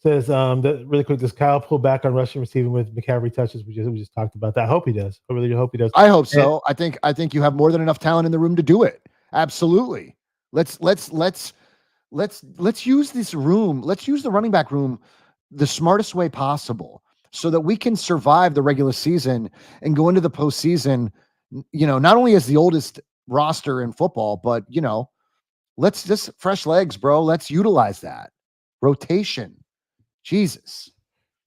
Says that really quick. Does Kyle pull back on rushing receiving with McCaffrey touches? We just talked about that. I hope he does. I really hope he does. I hope so. I think you have more than enough talent in the room to do it. Absolutely. Let's use this room. Let's use the running back room the smartest way possible, so that we can survive the regular season and go into the postseason. Not only as the oldest roster in football, but let's just fresh legs, bro. Let's utilize that rotation. Jesus.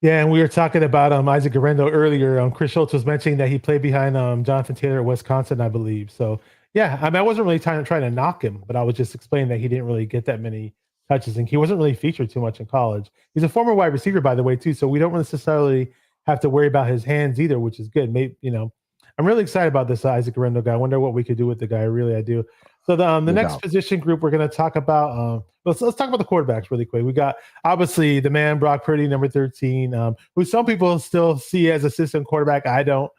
Yeah, and we were talking about Isaac Guerrero earlier. Chris Schultz was mentioning that he played behind Jonathan Taylor at Wisconsin, I believe. So yeah, I mean, I wasn't really trying to knock him, but I was just explaining that he didn't really get that many touches, and he wasn't really featured too much in college. He's a former wide receiver, by the way, too. So we don't necessarily have to worry about his hands either, which is good. Maybe I'm really excited about this Isaac Guerrero guy. I wonder what we could do with the guy. I do. So the next position group we're going to talk about. Let's talk about the quarterbacks really quick. We got obviously the man Brock Purdy, number 13, who some people still see as a system quarterback. I don't.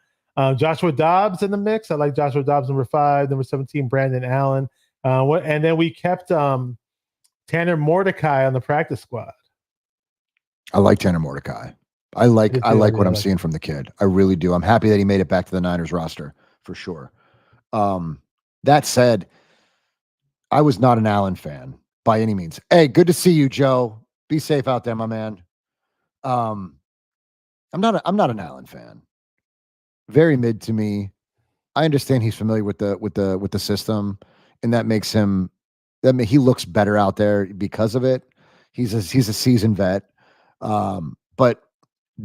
Joshua Dobbs in the mix. I like Joshua Dobbs, number 5, number 17, Brandon Allen. And then we kept Tanner Mordecai on the practice squad. I like Tanner Mordecai. I like what I'm seeing from the kid. I really do. I'm happy that he made it back to the Niners roster for sure. That said, I was not an Allen fan by any means. Hey, good to see you, Joe. Be safe out there, my man. I'm not an Allen fan. Very mid to me. I understand he's familiar with the system, and that makes him he looks better out there because of it. He's a seasoned vet. But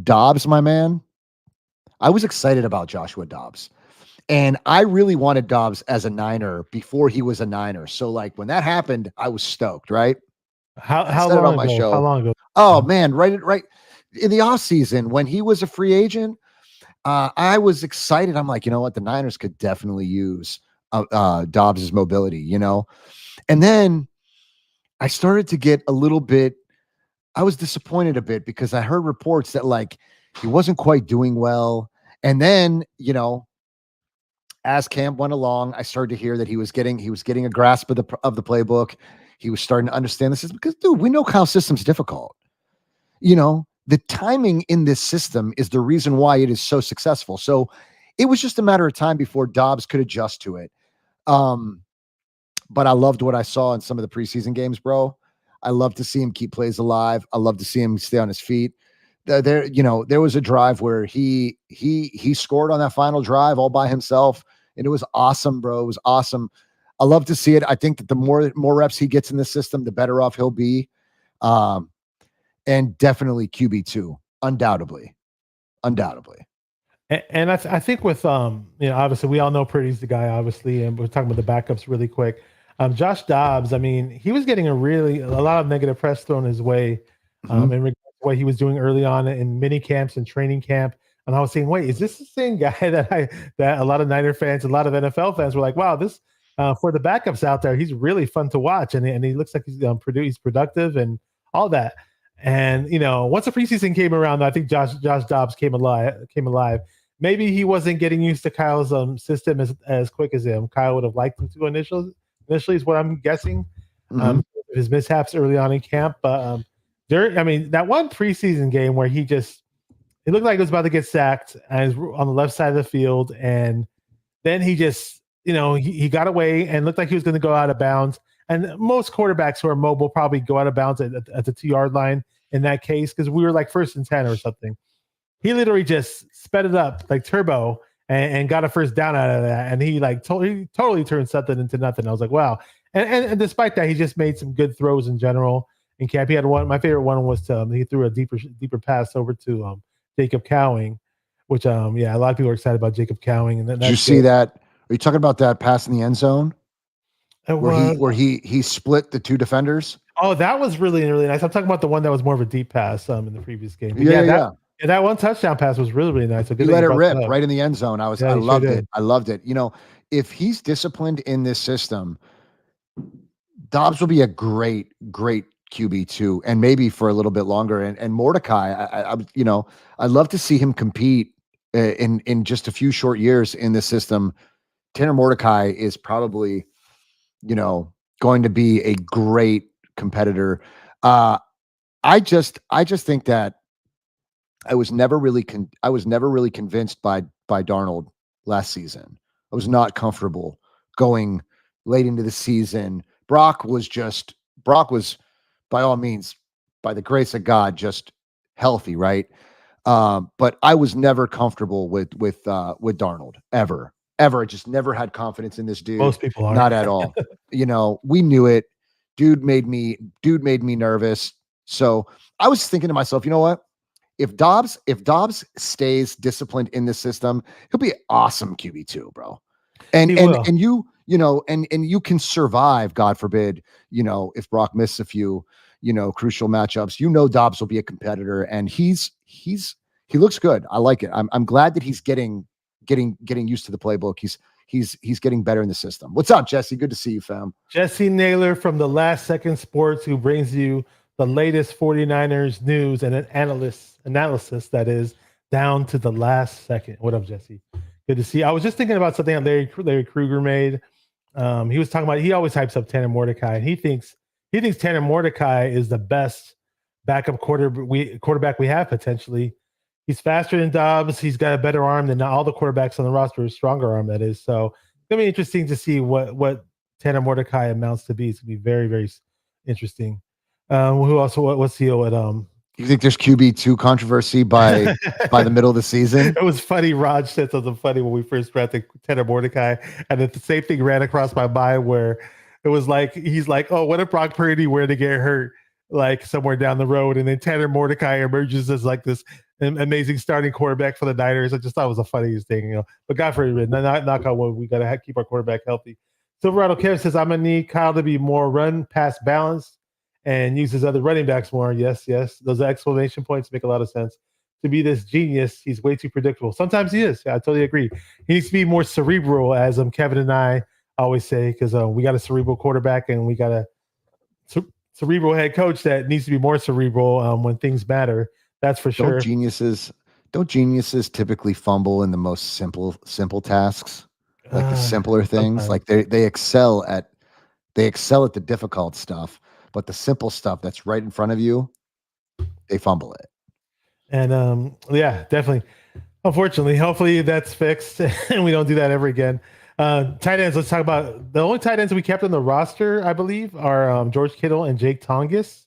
Dobbs, my man, I was excited about Joshua Dobbs. And I really wanted Dobbs as a Niner before he was a Niner. So like when that happened, I was stoked, right? How long on my ago? show. How long ago? Oh man, right in the offseason when he was a free agent, I was excited. I'm like, you know what? The Niners could definitely use Dobbs's mobility, And then I started to get a little bit, I was disappointed a bit because I heard reports that like he wasn't quite doing well. And then, as camp went along, I started to hear that he was getting a grasp of the playbook. He was starting to understand the system because, dude, we know Kyle's system's difficult. The timing in this system is the reason why it is so successful. So it was just a matter of time before Dobbs could adjust to it. But I loved what I saw in some of the preseason games, bro. I love to see him keep plays alive. I love to see him stay on his feet. There was a drive where he scored on that final drive all by himself, and it was awesome, bro. It was awesome. I love to see it. I think that the more reps he gets in the system, the better off he'll be. And definitely QB2, undoubtedly. And I think with obviously we all know Purdy's the guy, obviously, and we're talking about the backups really quick. Josh Dobbs, I mean, he was getting a lot of negative press thrown his way in regards to what he was doing early on in mini camps and training camp. And I was saying, wait, is this the same guy that a lot of Niner fans, a lot of NFL fans were like, wow, this for the backups out there, he's really fun to watch, and he looks like he's productive and all that. And once the preseason came around, I think Josh Dobbs came alive. Maybe he wasn't getting used to Kyle's system as quick as him. Kyle would have liked him to initially is what I'm guessing. His mishaps early on in camp, but that one preseason game where it looked like he was about to get sacked and on the left side of the field, and then he just he got away and looked like he was going to go out of bounds. And most quarterbacks who are mobile probably go out of bounds at the 2-yard line in that case, because we were like 1st and 10 or something. He literally just sped it up like turbo and got a first down out of that. And he totally turned something into nothing. I was like, wow. And despite that, he just made some good throws in general in camp. He had one. My favorite one was he threw a deeper pass over to Jacob Cowing, which a lot of people are excited about Jacob Cowing. And did you see that? Are you talking about that pass in the end zone? Where he split the 2 defenders? Oh, that was really, really nice. I'm talking about the one that was more of a deep pass in the previous game. Yeah. That one touchdown pass was really, really nice. He let it rip right in the end zone. I loved it. I loved it. If he's disciplined in this system, Dobbs will be a great QB2, and maybe for a little bit longer. And Mordecai, I'd love to see him compete in just a few short years in this system. Tanner Mordecai is probably going to be a great competitor. I just think that I was never really convinced by Darnold last season. I was not comfortable going late into the season. Brock was by all means, by the grace of God, just healthy, right? But I was never comfortable with Darnold ever. I just never had confidence in this dude. Most people are not at all. We knew it. Dude made me nervous. So I was thinking to myself, you know what? If Dobbs stays disciplined in the system, he'll be an awesome QB2, bro. And you can survive, God forbid, if Brock misses a few, crucial matchups. Dobbs will be a competitor, and he looks good. I like it. I'm glad that he's getting used to the playbook. He's getting better in the system. What's up, Jesse? Good to see you, fam. Jesse Naylor from the Last Second Sports, who brings you the latest 49ers news and an analysis that is down to the last second. What up, Jesse? Good to see you. I was just thinking about something that Larry Krueger made. He was talking about, he always hypes up Tanner Mordecai, and he thinks Tanner Mordecai is the best backup quarterback we have potentially. He's faster than Dobbs. He's got a better arm than all the quarterbacks on the roster. A stronger arm, that is. So it's gonna be interesting to see what Tanner Mordecai amounts to be. It's gonna be very, very interesting. Who else? What's the deal at You think there's QB2 controversy by the middle of the season? It was funny. Raj said something funny when we first drafted Tanner Mordecai, and the same thing ran across my mind where it was like, he's like, oh, what if Brock Purdy were to get hurt like somewhere down the road, and then Tanner Mordecai emerges as like this amazing starting quarterback for the Niners. I just thought it was the funniest thing, But God forbid, knock on wood, we got to keep our quarterback healthy. Silverado Kev says, I'm going to need Kyle to be more run-pass balanced and use his other running backs more. Yes. Those exclamation points make a lot of sense. To be this genius, he's way too predictable. Sometimes he is. Yeah, I totally agree. He needs to be more cerebral, as Kevin and I always say, because we got a cerebral quarterback and we got a cerebral head coach that needs to be more cerebral when things matter. That's for sure. Don't geniuses typically fumble in the most simple tasks, like the simpler things? Like they excel at the difficult stuff, but the simple stuff that's right in front of you, they fumble it. And definitely. Unfortunately, hopefully that's fixed and we don't do that ever again. Tight ends. Let's talk about the only tight ends we kept on the roster, I believe, are George Kittle and Jake Tongas.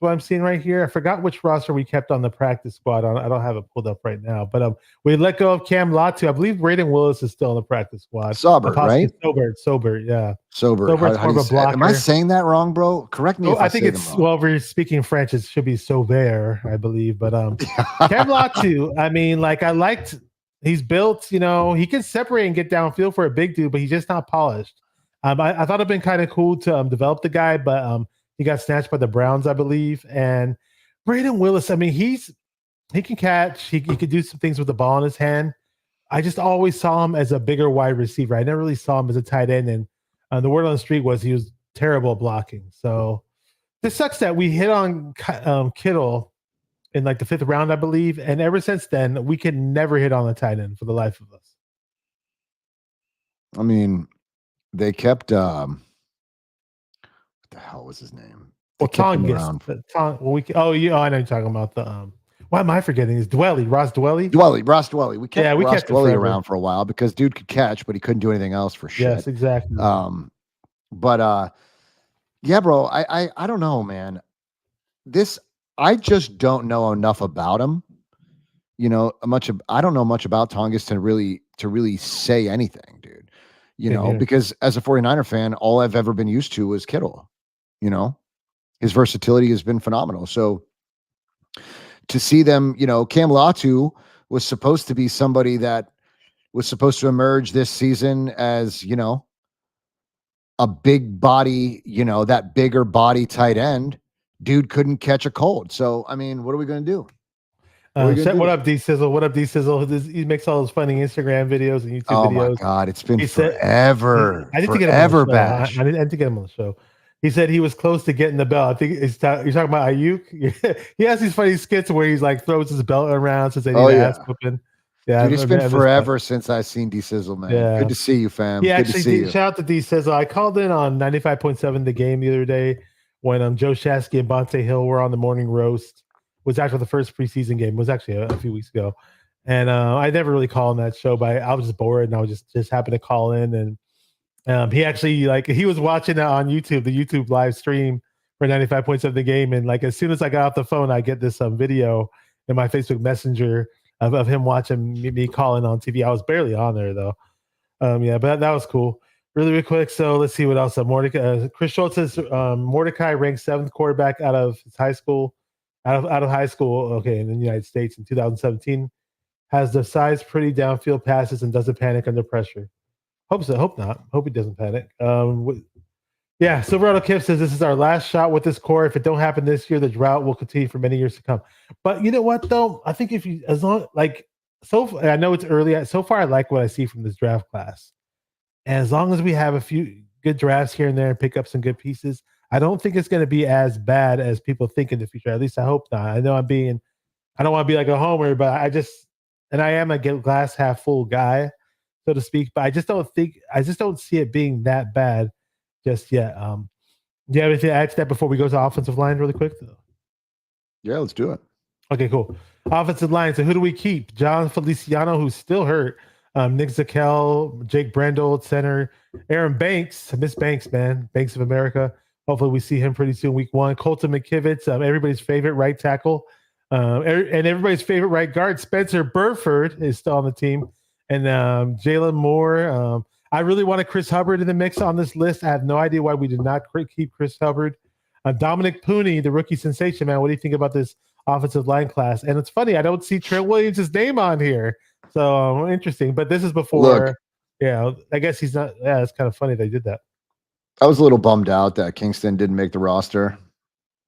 What I'm seeing right here. I forgot which roster we kept on the practice squad. I don't have it pulled up right now, but we let go of Cam Latu. I believe Braden Willis is still on the practice squad. Sobert, right? Sobert, yeah. Sobert. Sobert's more of a blocker. Am I saying that wrong, bro? Correct me if I think it's well. If we're speaking French, it should be Sauvert, I believe. But Cam Latu. I mean, I liked. He's built. He can separate and get downfield for a big dude, but he's just not polished. I thought it'd been kind of cool to develop the guy, but he got snatched by the Browns, I believe. And Braden Willis, I mean, he can catch. He could do some things with the ball in his hand. I just always saw him as a bigger wide receiver. I never really saw him as a tight end. And The word on the street was he was terrible blocking. So this sucks that we hit on Kittle in like the 5th round, I believe, and ever since then we can never hit on the tight end for the life of us. I mean, they kept what the hell was his name? They kept him around. I know you're talking about the why am I forgetting? Is Ross Dwelly? Ross Dwelly. We kept Ross Dwelly around for a while because dude could catch, but he couldn't do anything else for shit. Yes, exactly. But yeah, bro, I don't know, man. I just don't know enough about him. You know, I don't know much about Tongas to really say anything, dude. You know, because as a 49er fan, all I've ever been used to was Kittle. You know, his versatility has been phenomenal. So to see them, you know, Cam Latu was supposed to be somebody that was supposed to emerge this season as, you know, a big body, you know, that bigger body tight end. Dude couldn't catch a cold. So, I mean, what are we going to do? What up, D Sizzle? What up, D Sizzle? He makes all those funny Instagram videos and YouTube videos. Oh my God, it's been forever. I need to get him on the show. I need to get him on the show. He said he was close to getting the belt. I think you're talking about Aiyuk. He has these funny skits where he's like throws his belt around since they need ass whooping. Yeah, dude, it's been forever since I've seen D Sizzle, man. Yeah. Good to see you, fam. Yeah, good to see you. Shout out to D Sizzle. I called in on 95.7 The Game the other day when Joe Shasky and Bonte Hill were on the morning roast. It was actually the first preseason game. It was actually a few weeks ago, and I never really called in that show, but I was just bored and I was just happened to call in and. He actually he was watching it on YouTube, the YouTube live stream for 95.7 The Game, and like as soon as I got off the phone, I get this video in my Facebook Messenger of him watching me calling on TV. I was barely on there though. Yeah, but that was cool. Really quick. So let's see what else. Chris Schultz says Mordecai ranked 7th quarterback out of high school. Okay, in the United States in 2017, has the size, pretty downfield passes, and doesn't panic under pressure. Hope so. Hope not. Hope he doesn't panic. Yeah. Silverado Kip says this is our last shot with this core. If it don't happen this year, the drought will continue for many years to come. But you know what, though? I think I know it's early. So far, I like what I see from this draft class. And as long as we have a few good drafts here and there and pick up some good pieces, I don't think it's going to be as bad as people think in the future. At least I hope not. I know I don't want to be like a homer, but I am a glass half full guy, so to speak, but I just don't see it being that bad just yet. Do you have anything to add to that before we go to offensive line really quick? Yeah, let's do it. Okay, cool. Offensive line. So who do we keep? John Feliciano, who's still hurt. Nick Zakel, Jake Brendel at center. Aaron Banks. I miss Banks, man. Banks of America. Hopefully we see him pretty soon, week 1. Colton McKivitz, everybody's favorite right tackle. And everybody's favorite right guard, Spencer Burford, is still on the team. And Jalen Moore. I really wanted Chris Hubbard in the mix on this list. I have no idea why we did not keep Chris Hubbard. Dominic Pooney, the rookie sensation, man. What do you think about this offensive line class? And it's funny, I don't see Trent Williams' name on here. So interesting. But this is before. I guess he's not. Yeah, it's kind of funny they did that. I was a little bummed out that Kingston didn't make the roster.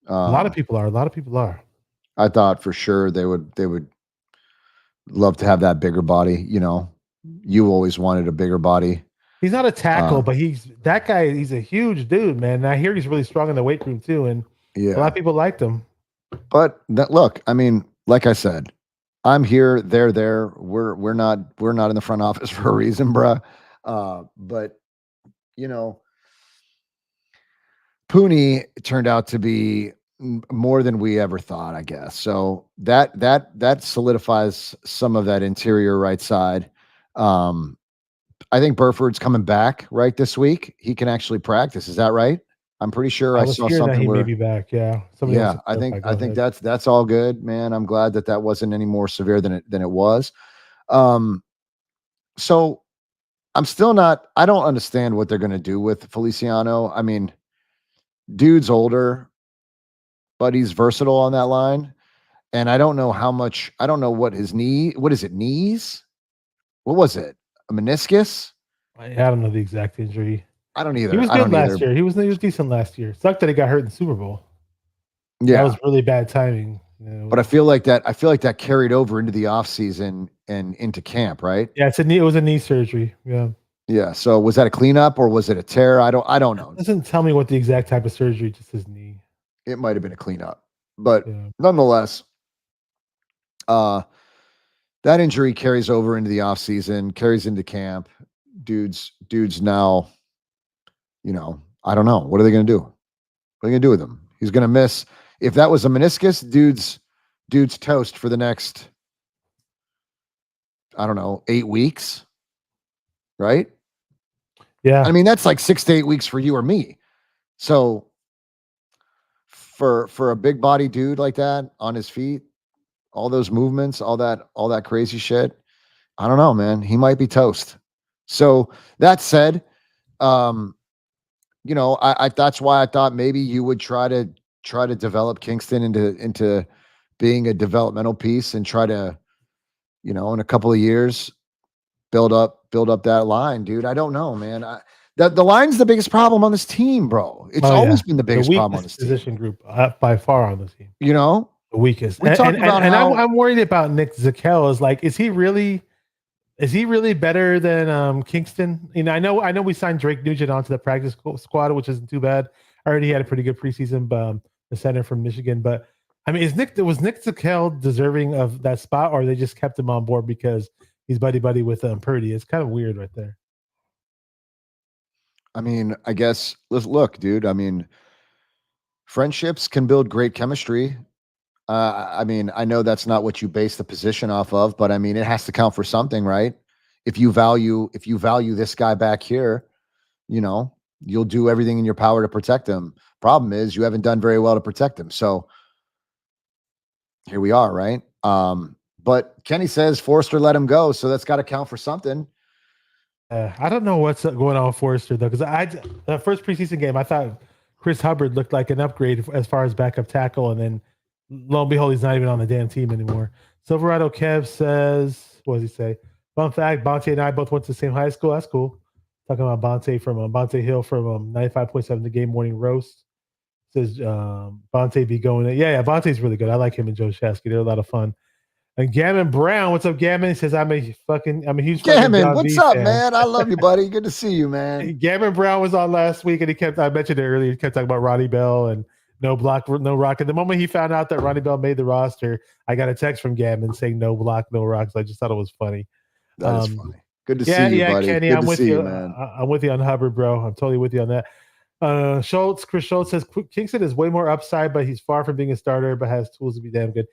A lot of people are. I thought for sure they would love to have that bigger body. You know, you always wanted a bigger body. He's not a tackle, but he's a huge dude, man. And I hear he's really strong in the weight room too, and a lot of people liked him. But look, I mean, like I said, I'm here, they're there. We're not in the front office for a reason, bruh. But you know, Pooney turned out to be more than we ever thought, I guess. So that solidifies some of that interior right side. I think Burford's coming back right this week. He can actually practice. Is that right? I'm pretty sure I saw something that he where may be back. Yeah. I think that's all good, man. I'm glad that wasn't any more severe than it was. So I'm still not. I don't understand what they're going to do with Feliciano. I mean, dude's older, but he's versatile on that line. And I don't know how much. I don't know what his knee. What is it? Knees? What was it? A meniscus? I don't know the exact injury. I don't either. He was good last year. He was decent last year. Sucked that he got hurt in the Super Bowl. Yeah, that was really bad timing. You know? But I feel like that carried over into the offseason and into camp, right? Yeah, it was a knee surgery. Yeah. Yeah. So was that a cleanup or was it a tear? I don't know. It doesn't tell me what the exact type of surgery, just his knee. It might have been a cleanup, but Yeah. nonetheless, that injury carries over into the offseason, carries into camp. Dude's now, I don't know. What are they going to do? What are they going to do with him? He's going to miss. If that was a meniscus, dude's toast for the next, I don't know, 8 weeks. Right? Yeah. I mean, that's like 6 to 8 weeks for you or me. So for a big body dude like that on his feet, all those movements, all that crazy shit, I don't know, man. He might be toast. So that said, I that's why I thought maybe you would try to develop Kingston into being a developmental piece and try to, in a couple of years build up that line, dude. I don't know, man. The line's the biggest problem on this team, bro. It's always been the biggest problem on this team. Position group by far on the team. The weakest. We talked about how I'm worried about Nick Zakelj. Is like, is he really better than Kingston? I know we signed Drake Nugent onto the practice squad, which isn't too bad. Already had a pretty good preseason, the center from Michigan. But I mean, was Nick Zakelj deserving of that spot, or they just kept him on board because he's buddy with Purdy? It's kind of weird right there. I mean, I guess let's look, dude. I mean, friendships can build great chemistry. I mean, I know that's not what you base the position off of, but I mean, it has to count for something, right? If you value this guy back here, you'll do everything in your power to protect him. Problem is, you haven't done very well to protect him. So here we are, right? But Kenny says Forrester let him go, so that's got to count for something. I don't know what's going on with Forrester though, because the first preseason game, I thought Chris Hubbard looked like an upgrade as far as backup tackle, and then lo and behold, he's not even on the damn team anymore. Silverado Kev says, what does he say? Fun fact: Bonte and I both went to the same high school. That's cool. Talking about Bonte from Bonte Hill from 95.7 The Game Morning Roast. Says Bonte be going. Yeah, Bonte's really good. I like him and Joe Shasky. They're a lot of fun. And Gammon Brown, what's up, Gammon? He says, I'm a huge Gammon, what's up, man? I love you, buddy. Good to see you, man. Gammon Brown was on last week, and I mentioned it earlier, he kept talking about Ronnie Bell and no block, no rock. And the moment he found out that Ronnie Bell made the roster, I got a text from Gammon saying no block, no rocks. I just thought it was funny. That is funny. Good to see you, buddy. Kenny, Good I'm to with see you, man. I'm with you on Hubbard, bro. I'm totally with you on that. Chris Schultz says Kingston is way more upside, but he's far from being a starter, but has tools to be damn good.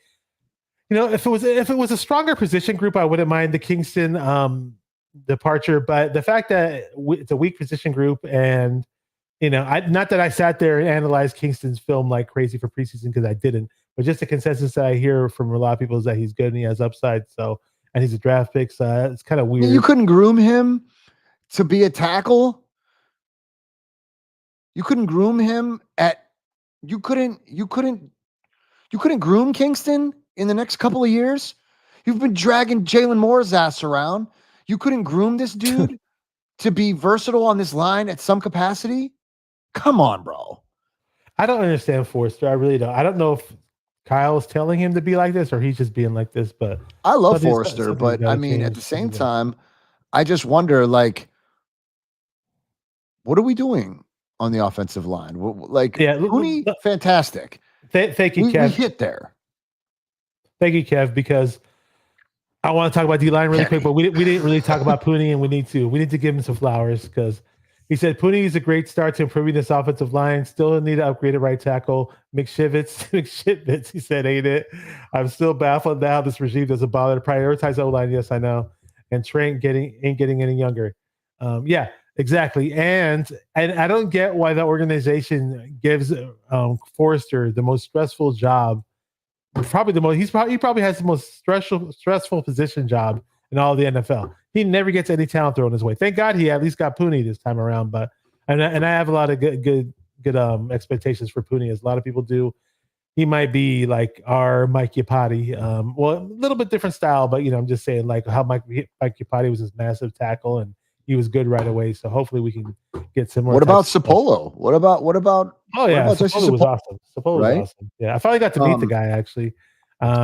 If it was a stronger position group, I wouldn't mind the Kingston departure. But the fact that it's a weak position group, and not that I sat there and analyzed Kingston's film like crazy for preseason, because I didn't, but just the consensus that I hear from a lot of people is that he's good and he has upside. So, and he's a draft pick, so it's kind of weird. You couldn't groom him to be a tackle. You couldn't groom him you couldn't groom Kingston in the next couple of years. You've been dragging Jalen Moore's ass around. You couldn't groom this dude to be versatile on this line at some capacity. Come on, bro. I don't understand Forrester. I really don't. I don't know if Kyle's telling him to be like this or he's just being like this, but I love Forrester, but I mean, at the same time, I just wonder, like, what are we doing on the offensive line? Like, Cooney, fantastic. Thank you, Kev. We hit there. Thank you, Kev, because I want to talk about D-line really quick, but we didn't really talk about Pooney, and we need to give him some flowers, because he said Pooney is a great start to improving this offensive line. Still need to upgrade a right tackle. McShivitz, he said, ain't it? I'm still baffled now this regime doesn't bother to prioritize O-line. Yes, I know. And Trent ain't getting any younger. Yeah, exactly. And I don't get why the organization gives Forrester the most stressful job. He probably has the most stressful position job in all of the NFL. He never gets any talent thrown his way. Thank God he at least got Pooney this time around. But I have a lot of good expectations for Pooney, as a lot of people do. He might be like our Mike Iupati. Well, a little bit different style, but I'm just saying, like, how Mike Iupati was this massive tackle and he was good right away. So hopefully we can get similar. What about Sapolo? What about? Oh yeah, Sapolo was awesome. Sapolo was awesome. Yeah, I finally got to meet the guy actually.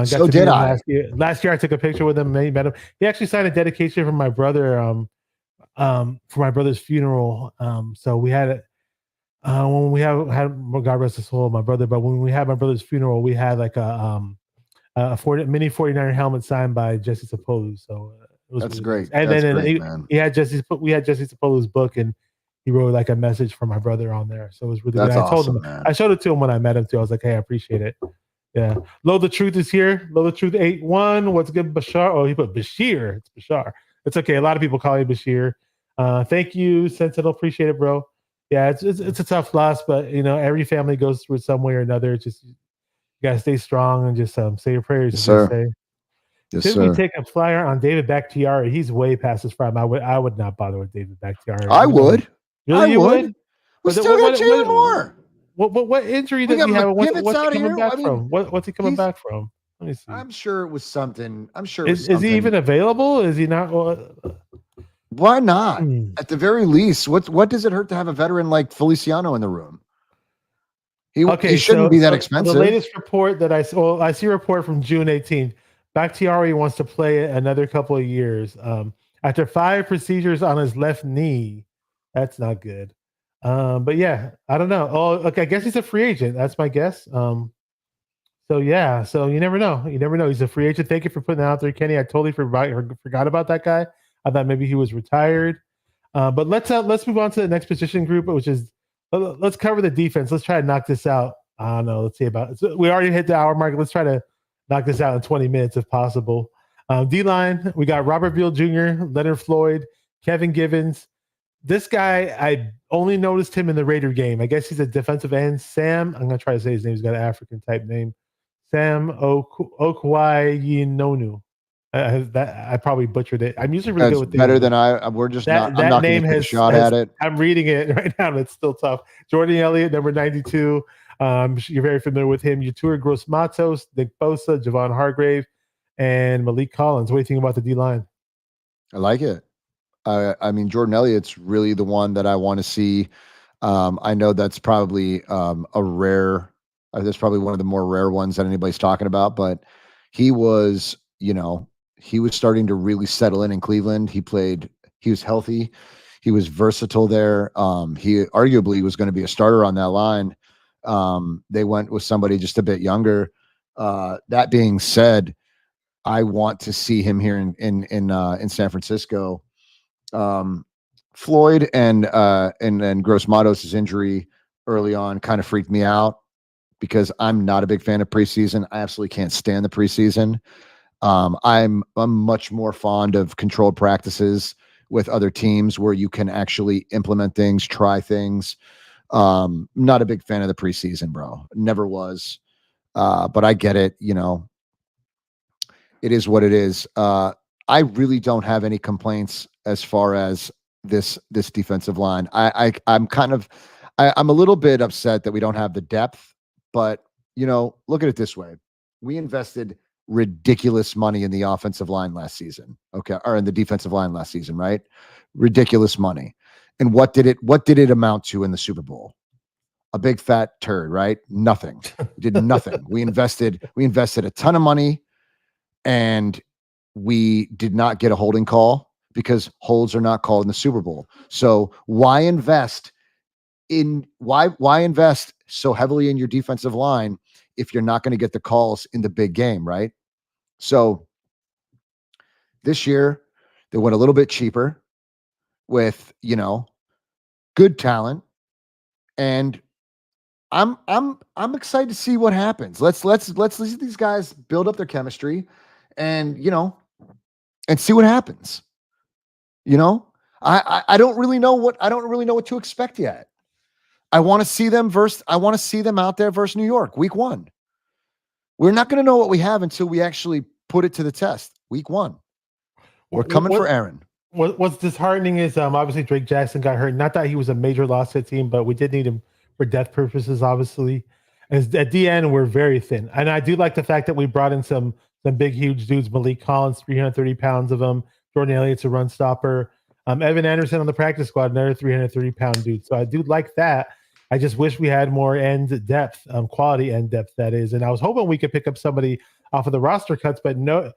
So did I. Last year I took a picture with him. Met him. He actually signed a dedication from my brother for my brother's funeral. So we had it when we had God rest his soul, my brother. But when we had my brother's funeral, we had like mini 49er helmet signed by Jesse Sapolu. So it was That's really great. nice. And That's then great, man. we had Jesse Sapolu's book, and he wrote like a message for my brother on there. So it was really That's good. I told awesome, him, man. I showed it to him when I met him too. I was like, hey, I appreciate it. Yeah. Low the Truth is here. Low the Truth 8-1. What's good, Bashar? Oh, he put Bashir. It's Bashar. It's okay. A lot of people call me Bashir. Thank you, Sentinel. Appreciate it, bro. Yeah, it's a tough loss, but you know, every family goes through it some way or another. It's just you gotta stay strong and just say your prayers. Yes, As sir. they say. Yes, Should sir. we take a flyer on David Bakhtiari? He's way past his prime. I would not bother with David Bakhtiari. I would. Really, you would? We still got Jalen Moore. What injury We does he got have? McGivens What's he out coming here. back I mean, from? What's he coming back from? Let me see. I'm sure it was something. Is he even available? Is he not? Why not? At the very least, what does it hurt to have a veteran like Feliciano in the room? He shouldn't be that expensive. The latest report that I see a report from June 18th. Bakhtiari wants to play another couple of years. After 5 procedures on his left knee, that's not good. But yeah, I don't know. Oh, okay. I guess he's a free agent. That's my guess. So yeah, so you never know. You never know. He's a free agent. Thank you for putting that out there, Kenny. I totally forgot about that guy. I thought maybe he was retired. But let's move on to the next position group, which is let's cover the defense. Let's try to knock this out. I don't know. Let's see we already hit the hour mark. Let's try to knock this out in 20 minutes if possible. D-line, we got Robert Beal Jr., Leonard Floyd, Kevin Givens. This guy, I only noticed him in the Raider game. I guess he's a defensive end. Sam, I'm going to try to say his name. He's got an African type name. Sam Okwayinonu. I probably butchered it. I'm usually really good with better than we're just that, not. That I'm not name going to take a shot at it. I'm reading it right now, and it's still tough. Jordan Elliott, number 92. You're very familiar with him. Yatur Gross-Matos, Nick Bosa, Javon Hargrave, and Malik Collins. What do you think about the D-line? I like it. I mean, Jordan Elliott's really the one that I want to see. I know that's probably a rare. That's probably one of the more rare ones that anybody's talking about. But he was, he was starting to really settle in Cleveland. He was healthy. He was versatile there. He arguably was going to be a starter on that line. They went with somebody just a bit younger. That being said, I want to see him here in San Francisco. Floyd and Gross-Matos' injury early on kind of freaked me out because I'm not a big fan of preseason. I absolutely can't stand the preseason. I'm much more fond of controlled practices with other teams where you can actually implement things, try things. Not a big fan of the preseason, bro. Never was. But I get it. It is what it is. I really don't have any complaints as far as this defensive line. I'm a little bit upset that we don't have the depth, but look at it this way. We invested ridiculous money in the offensive line last season. Okay. Or in the defensive line last season, right? Ridiculous money. And what did it amount to in the Super Bowl? A big fat turd, right? Nothing. We did nothing. We invested a ton of money and we did not get a holding call because holds are not called in the Super Bowl. So why invest so heavily in your defensive line if you're not going to get the calls in the big game, right? So this year they went a little bit cheaper with, good talent, and I'm excited to see what happens. Let's see these guys build up their chemistry and see what happens. I don't really know what to expect yet. I want to see them out there versus New York week 1. We're not going to know what we have until we actually put it to the test. Week 1. We're coming for Aaron. What's disheartening is obviously Drake Jackson got hurt. Not that he was a major loss to the team, but we did need him for depth purposes, obviously. And at the end, we're very thin. And I do like the fact that we brought in some big, huge dudes. Malik Collins, 330 pounds of him. Jordan Elliott's a run stopper. Evan Anderson on the practice squad, another 330-pound dude. So I do like that. I just wish we had more end depth, quality end depth, that is. And I was hoping we could pick up somebody off of the roster cuts, but no,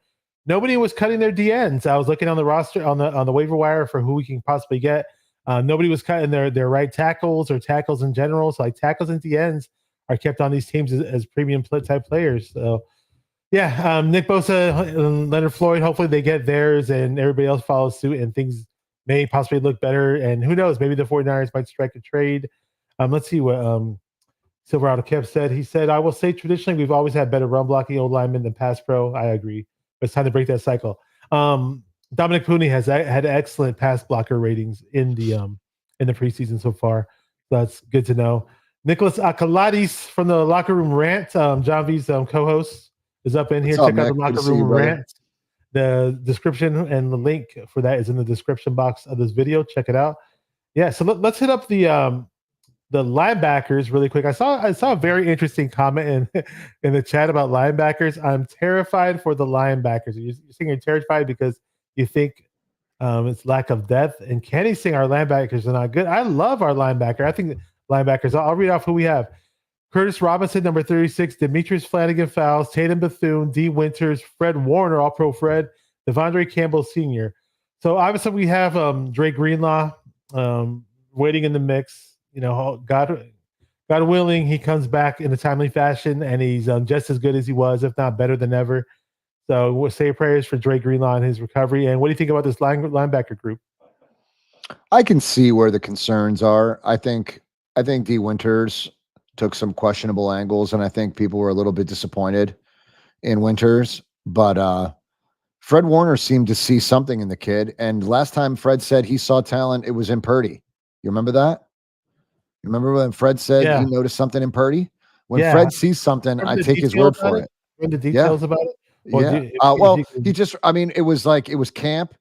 nobody was cutting their DNs. I was looking on the roster on the waiver wire for who we can possibly get. Nobody was cutting their right tackles or tackles in general. So like tackles and DNs are kept on these teams as premium type players. So yeah, Nick Bosa and Leonard Floyd, hopefully they get theirs and everybody else follows suit and things may possibly look better. And who knows, maybe the 49ers might strike a trade. Let's see what Silverado Kev said. He said, I will say traditionally we've always had better run blocking old linemen than pass pro. I agree. But it's time to break that cycle. Dominic Pooney has had excellent pass blocker ratings in the preseason so far. So that's good to know. Nicholas Akalatis from the Locker Room Rant, John V's co-host, is up in here. Check out the Locker Room Rant. The description and the link for that is in the description box of this video. Check it out. Yeah, so let's hit up the linebackers really quick. I saw a very interesting comment in the chat about linebackers. I'm terrified for the linebackers. You're saying you're terrified because you think it's lack of depth. And Kenny's saying our linebackers are not good. I love our linebacker. I think linebackers. I'll read off who we have. Curtis Robinson, number 36, Demetrius Flanagan-Fowles, Tatum Bethune, D. Winters, Fred Warner, All-Pro Fred, Devondre Campbell Sr. So obviously we have Dre Greenlaw waiting in the mix. You know, God willing, he comes back in a timely fashion, and he's just as good as he was, if not better than ever. So we'll say prayers for Dre Greenlaw and his recovery. And what do you think about this linebacker group? I can see where the concerns are. I think D. Winters took some questionable angles, and I think people were a little bit disappointed in Winters. But Fred Warner seemed to see something in the kid. And last time Fred said he saw talent, it was in Purdy. You remember that? You remember when Fred said he noticed something in Purdy? When Fred sees something, I take his word for it. Remember the details about it? It was camp.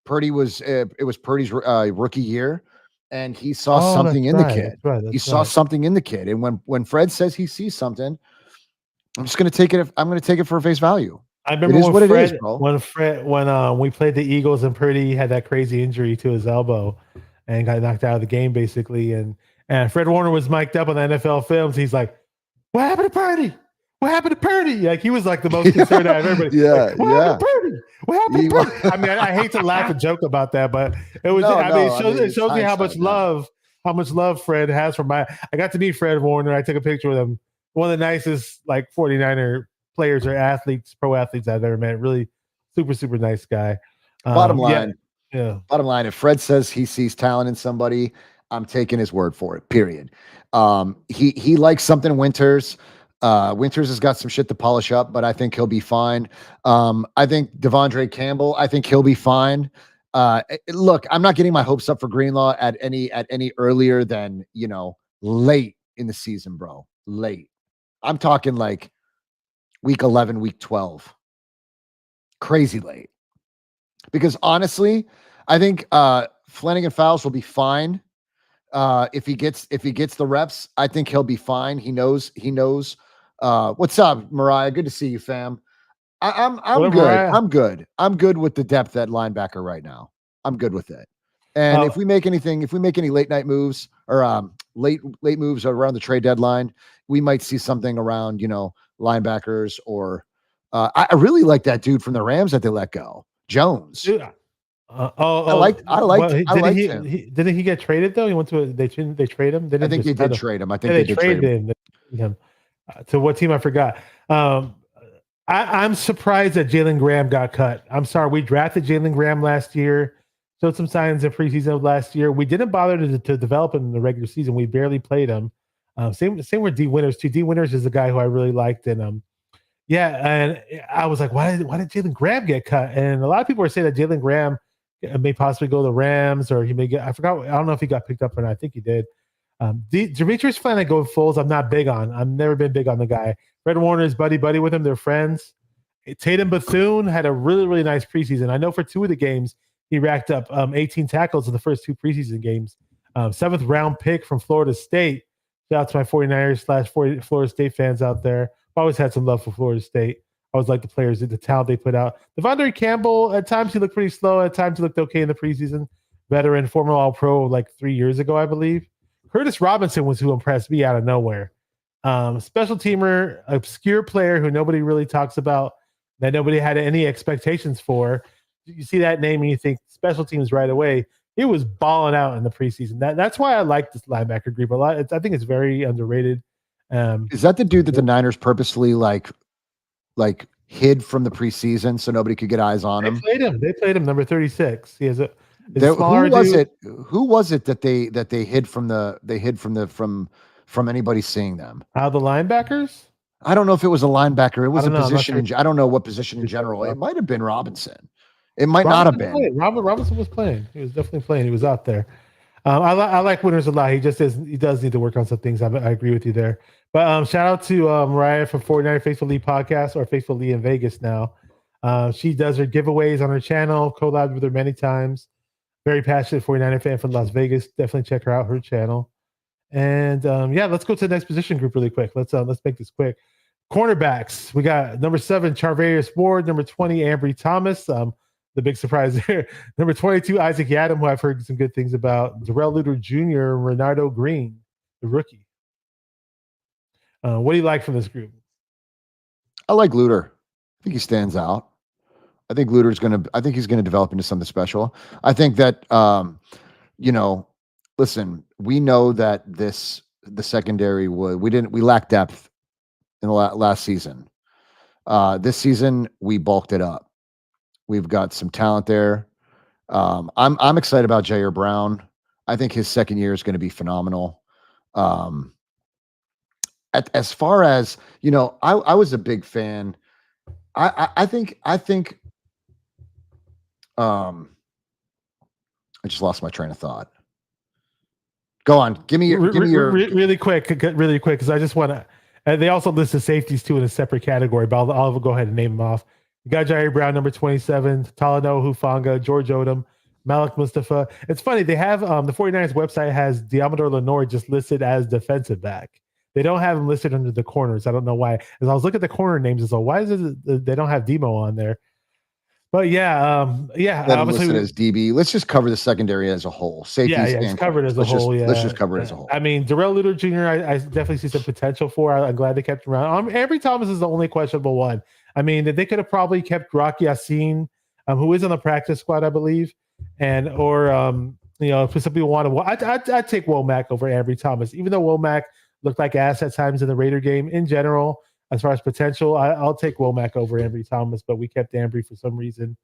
Purdy was it was Purdy's rookie year, and he saw something in the kid. He saw something in the kid, and when Fred says he sees something, I'm just going to take it. I'm going to take it for face value. I remember when we played the Eagles and Purdy had that crazy injury to his elbow and got knocked out of the game basically, and Fred Warner was mic'd up on the NFL films. He's like, "What happened to Purdy? What happened to Purdy?" Like he was like the most concerned out of everybody. What happened to Purdy? What happened to Purdy? I mean, I hate to laugh and joke about that, but it was. It shows me how much love Fred has for my. I got to meet Fred Warner. I took a picture with him. One of the nicest 49er players or athletes, pro athletes I've ever met. Really super, super nice guy. Bottom line, if Fred says he sees talent in somebody, I'm taking his word for it, period. He likes something Winters. Winters has got some shit to polish up, but I think he'll be fine. I think Devondre Campbell, I think he'll be fine. Look, I'm not getting my hopes up for Greenlaw at any earlier than, late in the season, bro. Late. I'm talking like week 11, week 12. Crazy late. Because honestly, I think Flanagan-Fowles will be fine. If he gets the reps, I think he'll be fine. He knows. What's up, Mariah? Good to see you, fam. I'm good. Mariah? I'm good. I'm good with the depth at linebacker right now. I'm good with it. And if we make any late night moves or late moves around the trade deadline, we might see something around, linebackers or I really like that dude from the Rams that they let go, Jones. Dude, I liked him. Didn't he get traded though? He went to they trade him. I think they did trade him. I think they did trade him. To what team? I forgot. I'm surprised that Jalen Graham got cut. I'm sorry. We drafted Jalen Graham last year. Showed some signs in preseason of last year. We didn't bother to develop him in the regular season. We barely played him. Same with D. Winters too. D. Winters is a guy who I really liked, and and I was like, why did Jalen Graham get cut? And a lot of people are saying that Jalen Graham may possibly go to the Rams, or he may get. I forgot. I don't know if he got picked up or not. I think he did. Demetrius Flanagan-Fowles, I'm not big on. I've never been big on the guy. Fred Warner is buddy with him. They're friends. Tatum Bethune had a really, really nice preseason. I know for 2 of the games he racked up 18 tackles in the first 2 preseason games. 7th round pick from Florida State. Shout out to my 49ers / Florida State fans out there. I've always had some love for Florida State. I always like the players, the talent they put out. Devondre Campbell, at times he looked pretty slow. At times he looked okay in the preseason. Veteran, former All-Pro 3 years ago, I believe. Curtis Robinson was who impressed me out of nowhere. Special teamer, obscure player who nobody really talks about. that nobody had any expectations for. You see that name and you think special teams right away. He was balling out in the preseason. That's why I like this linebacker group a lot. I think it's very underrated. Is that the dude that the Niners purposely like hid from the preseason so nobody could get eyes on him? They played him number 36. He has a Who was dude. Who was it that they hid from anybody seeing them? The linebackers? I don't know if it was a linebacker. It was a position. Sure. I don't know what position in general. It might have been Robinson. It might not have been. Robinson was playing. He was definitely playing. He was out there. I like Winters a lot. He does need to work on some things. I agree with you there. But shout out to Mariah from 49 Faithful Lee podcast, or Faithful Lee in Vegas now. She does her giveaways on her channel, collabed with her many times. Very passionate 49er fan from Las Vegas. Definitely check her out, her channel. And let's go to the next position group really quick. Let's make this quick. Cornerbacks. We got number 7, Charvarius Ward. Number 20, Ambry Thomas. The big surprise there. Number 22, Aiyuk Yadam, who I've heard some good things about. Darrell Luter Jr., Renardo Green, the rookie. What do you like from this group? I like Luter. I think he stands out. I think he's going to develop into something special. I think that, listen, we know that the secondary we lacked depth in the last season. This season we bulked it up. We've got some talent there. I'm excited about Jair Brown. I think his second year is going to be phenomenal. As far as, I was a big fan. I think I just lost my train of thought. Go on. Give me your really quick, because I just want to. They also listed safeties too in a separate category, but I'll go ahead and name them off. You got Jair Brown, number 27, Talanoa Hufanga, George Odom, Malik Mustafa. It's funny, they have the 49ers website has Diamador Lenore just listed as defensive back. They don't have him listed under the corners. I don't know why. As I was looking at the corner names, so why is it they don't have Demo on there? But obviously listed as DB. Let's just cover the secondary as a whole. Safeties, it's covered as a whole. Let's just cover it as a whole. I mean, Darrell Luter Jr. I definitely see some potential for. I'm glad they kept him around. Ambry Thomas is the only questionable one. I mean, they could have probably kept Rock Yassin, who is on the practice squad, I believe, if some people want to, I'd take Womack over Ambry Thomas, even though Womack looked like ass at times in the Raider game. In general, as far as potential, I'll take Womack over Ambry Thomas, but we kept Ambry for some reason.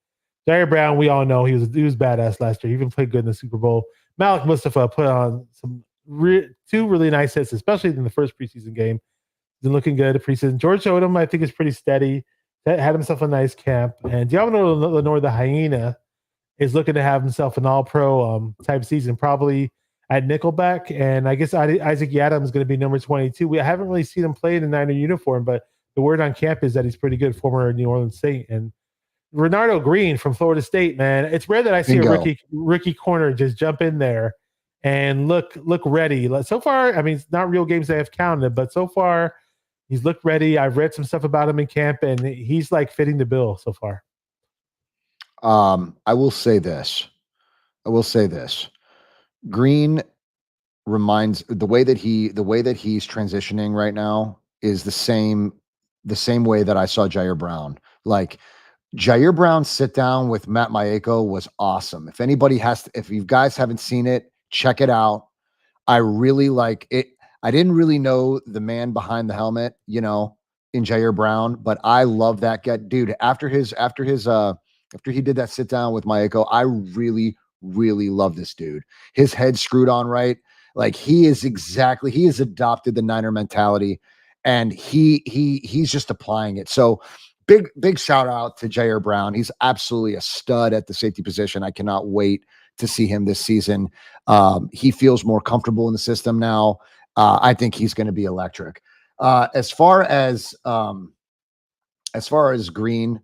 Jair Brown, we all know he was badass last year. He even played good in the Super Bowl. Malik Mustafa put on some two really nice hits, especially in the first preseason game. He's been looking good at preseason. George Odom, I think, is pretty steady. Had himself a nice camp. And Diamador Lenore, the Hyena, is looking to have himself an all-pro type season, probably at nickelback. And I guess Aiyuk Yadam is going to be number 22. We haven't really seen him play in a Niner uniform, but the word on camp is that he's pretty good, former New Orleans Saint. And Renardo Green from Florida State, man. It's rare that I see a rookie corner just jump in there and look ready. So far, I mean, it's not real games that have counted, but so far he's looked ready. I've read some stuff about him in camp, and he's like fitting the bill so far. I will say this. Green reminds the way that he's transitioning right now is the same way that I saw Jair Brown. Like Jair Brown's sit down with Matt Maieko was awesome. If you guys haven't seen it, check it out. I really like it. I didn't really know the man behind the helmet, in Jair Brown, but I love that guy, dude. After he did that sit down with Maieko, I really, really love this dude. His head screwed on right. Like he has adopted the Niner mentality, and he's just applying it. So big shout out to Jair Brown. He's absolutely a stud at the safety position. I cannot wait to see him this season. He feels more comfortable in the system now. I think he's going to be electric. As far as Green,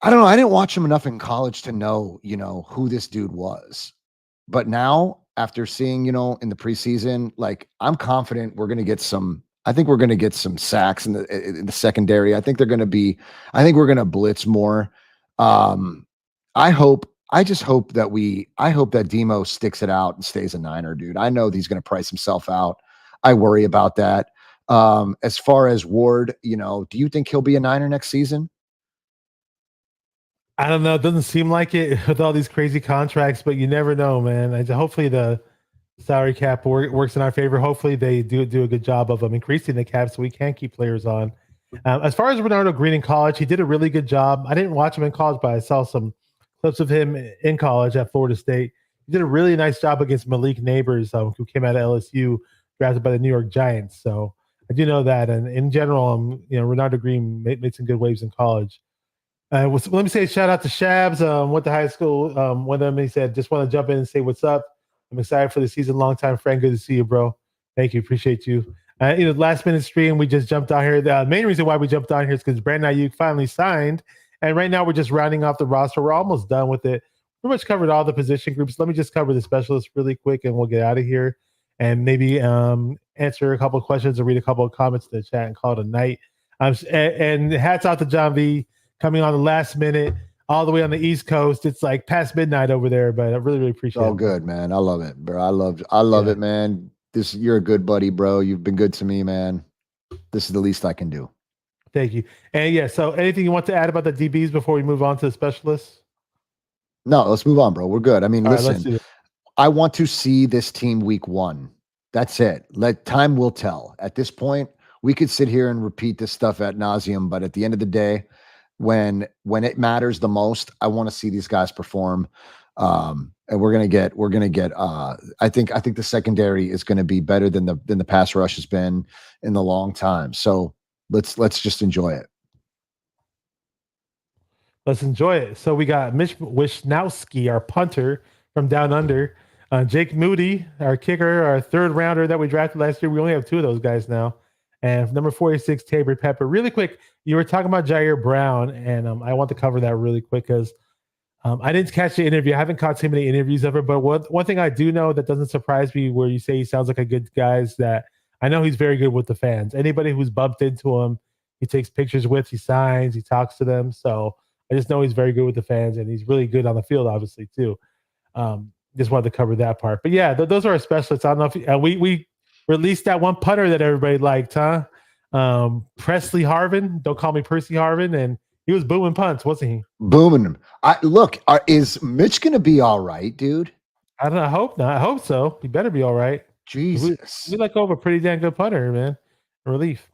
I don't know. I didn't watch him enough in college to know, who this dude was. But now, after seeing, in the preseason, like I'm confident we're going to get some. I think we're going to get some sacks in the secondary. I think we're going to blitz more. I hope that Demo sticks it out and stays a Niner, dude. I know he's going to price himself out. I worry about that. As far as Ward, you know, do you think he'll be a Niner next season? I don't know. It doesn't seem like it with all these crazy contracts, but you never know, man. Hopefully the salary cap works in our favor. Hopefully they do a good job of increasing the cap so we can keep players on. As far as Bernardo Green in college, he did a really good job. I didn't watch him in college, but I saw some clips of him in college at Florida State. He did a really nice job against Malik Neighbors, who came out of LSU, drafted by the New York Giants. So I do know that. And in general, Bernardo Green made some good waves in college. Let me say a shout out to Shabs. Went to high school with him. He said, just want to jump in and say what's up. I'm excited for the season. Long time friend. Good to see you, bro. Thank you. Appreciate you. Last minute stream, we just jumped on here. The main reason why we jumped on here is because Brandon Aiyuk finally signed. And right now we're just rounding off the roster. We're almost done with it. Pretty much covered all the position groups. Let me just cover the specialists really quick and we'll get out of here. And maybe answer a couple of questions or read a couple of comments in the chat and call it a night. And hats out to John V coming on the last minute, all the way on the East Coast. It's like past midnight over there, but I really, really appreciate it. Oh, good, man. I love it, bro. I love it, man. You're a good buddy, bro. You've been good to me, man. This is the least I can do. Thank you. And so anything you want to add about the DBs before we move on to the specialists? No, let's move on, bro. We're good. I mean, all listen, I want to see this team week 1. That's it. Time will tell. At this point, we could sit here and repeat this stuff ad nauseum, but at the end of the day, when it matters the most, I want to see these guys perform. And we're gonna get. I think the secondary is going to be better than the pass rush has been in the long time. So let's just enjoy it. Let's enjoy it. So we got Mitch Wisnowski, our punter from down under. Jake Moody, our kicker, our third rounder that we drafted last year. We only have 2 of those guys now. And number 46, Tabor Pepper. Really quick, you were talking about Jair Brown, and I want to cover that really quick because I didn't catch the interview. I haven't caught too many interviews of it, but one thing I do know that doesn't surprise me where you say he sounds like a good guy is that I know he's very good with the fans. Anybody who's bumped into him, he takes pictures with, he signs, he talks to them. So I just know he's very good with the fans, and he's really good on the field, obviously, too. Just wanted to cover that part. But, yeah, those are our specialists. I don't know if we released that one punter that everybody liked, huh? Presley Harvin. Don't call me Percy Harvin. And he was booming punts, wasn't he? Booming them. Is Mitch going to be all right, dude? I don't know. I hope not. I hope so. He better be all right. Jesus. We let go of a pretty damn good punter, man. Relief.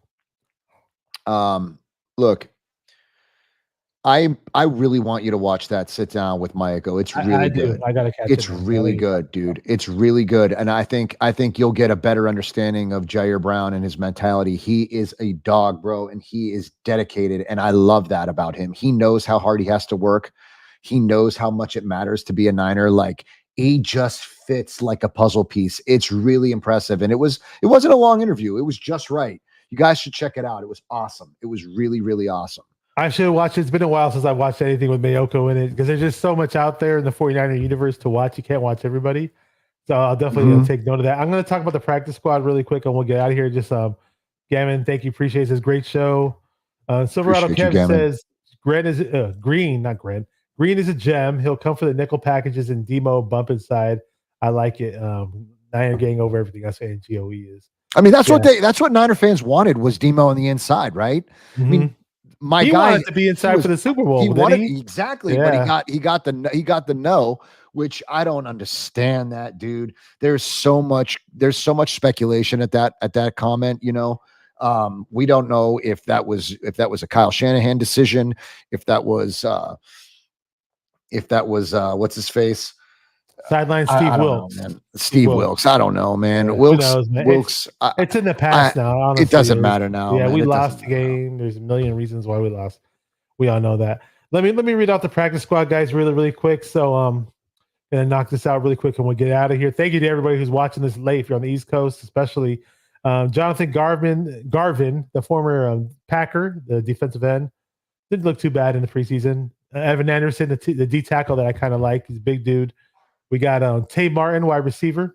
Look, I really want you to watch that sit down with Mayako. It's really good. I gotta catch it. It's really good, dude. It's really good. And I think you'll get a better understanding of Jair Brown and his mentality. He is a dog, bro, and he is dedicated. And I love that about him. He knows how hard he has to work. He knows how much it matters to be a Niner. Like, he just fits like a puzzle piece. It's really impressive. And it wasn't a long interview. It was just right. You guys should check it out. It was awesome. It was really, really awesome. I should watch it. It's been a while since I watched anything with Mayoko in it because there's just so much out there in the 49er universe to watch. You can't watch everybody. So I'll definitely take note of that. I'm going to talk about the practice squad really quick and we'll get out of here. Just Gammon, thank you. Appreciate it. It's a great show. Silverado Kevin says Green is not Green. Green is a gem. He'll come for the nickel packages and demo bump inside. I like it. Niner gang over everything. That's what GOE is. I mean, that's what Niner fans wanted was Demo on the inside, right? Mm-hmm. I mean, he wanted to be inside for the Super Bowl. He wanted exactly, but he got the no, which I don't understand that, dude. There's so much speculation at that comment, you know. We don't know if that was a Kyle Shanahan decision, if that was what's his face? Sideline Steve Wilkes. Steve Wilkes. I don't know, man. Yeah, Wilkes. It's in the past now. Honestly, it doesn't matter now. Yeah, man. we lost the game. There's a million reasons why we lost. We all know that. Let me read out the practice squad guys really, really quick. So gonna knock this out really quick and we'll get out of here. Thank you to everybody who's watching this late. If you're on the East Coast, especially Jonathan Garvin, the former Packer, the defensive end, didn't look too bad in the preseason. Evan Anderson, the D tackle that I kind of like. He's a big dude. We got Tay Martin, wide receiver.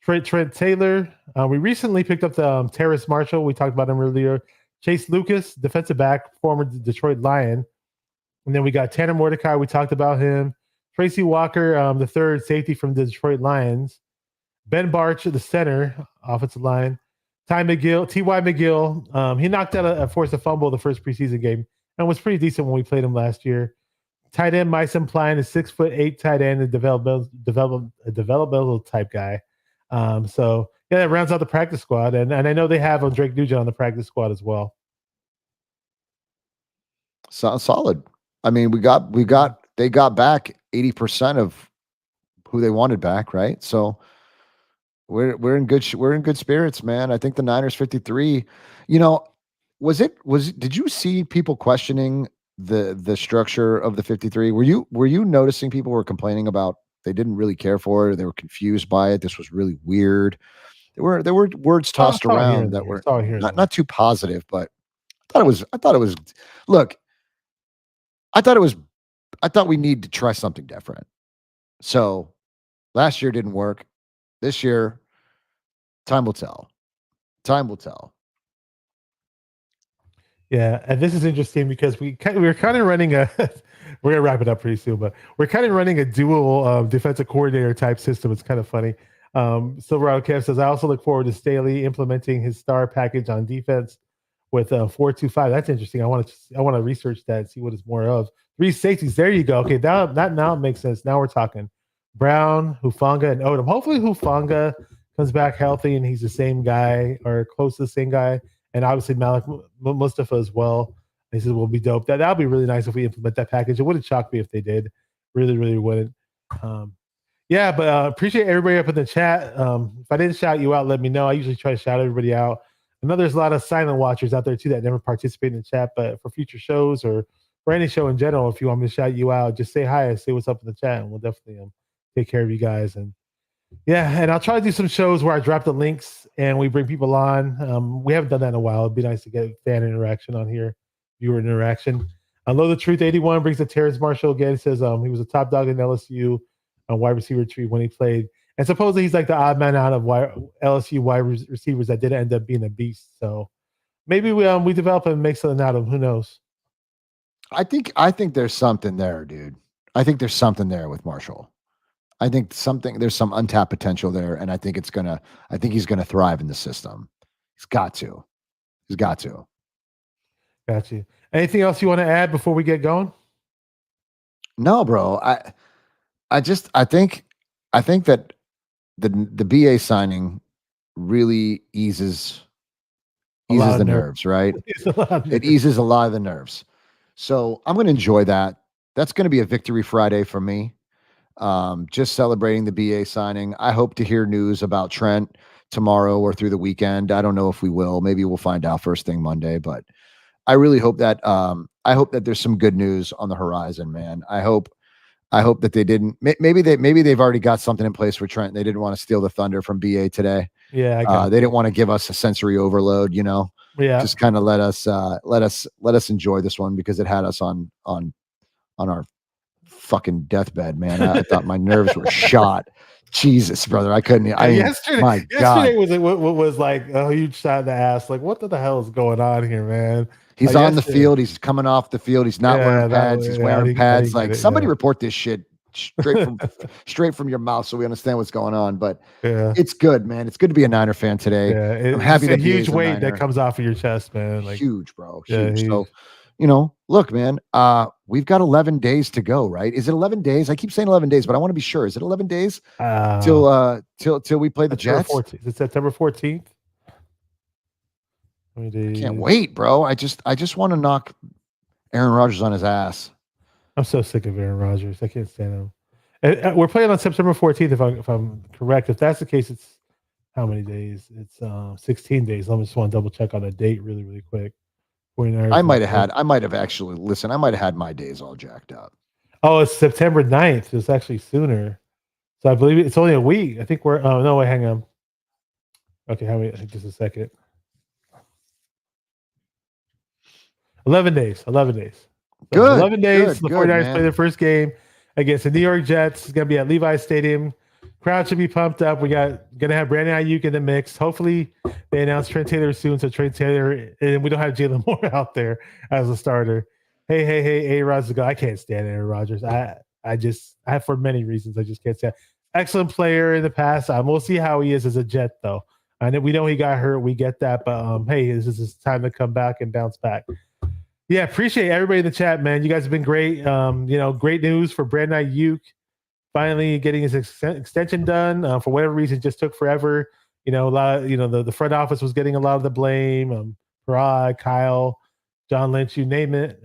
Trent Taylor. We recently picked up the Terrace Marshall. We talked about him earlier. Chase Lucas, defensive back, former Detroit Lion. And then we got Tanner Mordecai. We talked about him. Tracy Walker, the third safety from the Detroit Lions. Ben Barch, the center, offensive line. Ty McGill. He knocked out a forced a fumble the first preseason game and was pretty decent when we played him last year. Tight end Myson Pline, a 6'8" tight end, a developmental type guy. So yeah, that rounds out the practice squad, and I know they have Drake Nugent on the practice squad as well. So solid. I mean, they got back 80% of who they wanted back, right? So we're in good spirits, man. I think the Niners 53. You know, did you see people questioning the structure of the 53? Were you noticing people were complaining about they didn't really care for it, or they were confused by it? This was really weird. There were words tossed around that were not too positive, but I thought it was look, I thought we need to try something different. So last year didn't work. This year, time will tell. Time will tell. Yeah, and this is interesting because we're kind of running a. We're gonna wrap it up pretty soon, but we're kind of running a dual defensive coordinator type system. It's kind of funny. Silverado Kev says, I also look forward to Staley implementing his star package on defense with 4-2-5. That's interesting. I want to research that and see what it's more of. 3 safeties. There you go. Okay, that now makes sense. Now we're talking Brown, Hufanga, and Odom. Hopefully Hufanga comes back healthy and he's the same guy or close to the same guy. And obviously Malik Mustafa as well. He says will be dope. That'll be really nice if we implement that package. It wouldn't shock me if they did. Really, really wouldn't. Yeah, but appreciate everybody up in the chat. If I didn't shout you out, let me know. I usually try to shout everybody out. I know there's a lot of silent watchers out there too that never participate in the chat, but for future shows or for any show in general, if you want me to shout you out, just say hi and say what's up in the chat, and we'll definitely take care of you guys. And yeah, and I'll try to do some shows where I drop the links and we bring people on. We haven't done that in a while. It'd be nice to get fan interaction on here, viewer interaction. I Know the Truth 81 brings up Terrence Marshall again. He says he was a top dog in LSU on wide receiver tree when he played. And supposedly he's like the odd man out of LSU wide receivers that didn't end up being a beast. So maybe we develop and make something out of him. Who knows? I think there's something there, dude. I think there's something there with Marshall. I think there's some untapped potential there, and I think he's gonna thrive in the system. He's got to. Got you. Anything else you want to add before we get going? No, bro. I think that the BA signing really eases the nerves, right? It eases a lot of the nerves. So I'm going to enjoy that. That's going to be a victory Friday for me. Just celebrating the BA signing. I hope to hear news about Trent tomorrow or through the weekend. I don't know if we will. Maybe we'll find out first thing Monday, but I really hope that there's some good news on the horizon, man. I hope that they didn't. Maybe they've already got something in place for Trent. They didn't want to steal the thunder from BA today. Yeah, they didn't want to give us a sensory overload. You know, just kind of let us enjoy this one because it had us on our fucking deathbed, man. I thought my nerves were shot. Jesus, brother, I couldn't. Yesterday was like a huge shot in the ass. Like, what the hell is going on here, man? He's on the field. He's coming off the field. He's not wearing pads. He's wearing pads. Like somebody report this shit straight from your mouth so we understand what's going on. But it's good, man. It's good to be a Niner fan today. Yeah, I'm happy to be a huge weight that comes off of your chest, man. Like, huge, bro. Huge. So, look, man, we've got 11 days to go, right? Is it 11 days? I keep saying 11 days, but I want to be sure. Is it 11 days till we play the Jets? 14th. Is it September 14th? I can't wait, bro. I just want to knock Aaron Rodgers on his ass. I'm so sick of Aaron Rodgers. I can't stand him. And we're playing on September 14th, if I'm correct. If that's the case, it's how many days? It's 16 days. I just want to double check on the date really, really quick. I might have had my days all jacked up. Oh, it's September 9th. It's actually sooner. So I believe it's only a week. I think no, wait, hang on. Okay, just a second. 11 days. 11 days. So good. 11 days. The 49ers play their first game against the New York Jets. It's going to be at Levi's Stadium. Crowd should be pumped up. We going to have Brandon Aiyuk in the mix. Hopefully, they announce Trent Taylor soon. So Trent Taylor, and we don't have Jalen Moore out there as a starter. Hey, Rodgers. I can't stand Aaron Rodgers. I for many reasons, I just can't stand. Excellent player in the past. We'll see how he is as a Jet, though. And we know he got hurt. We get that. But hey, this is his time to come back and bounce back. Yeah, appreciate everybody in the chat, man. You guys have been great. Great news for Brandon Aiyuk. Finally getting his extension done. For whatever reason, it just took forever. A lot of, the front office was getting a lot of the blame. Parad, Kyle, John Lynch, you name it.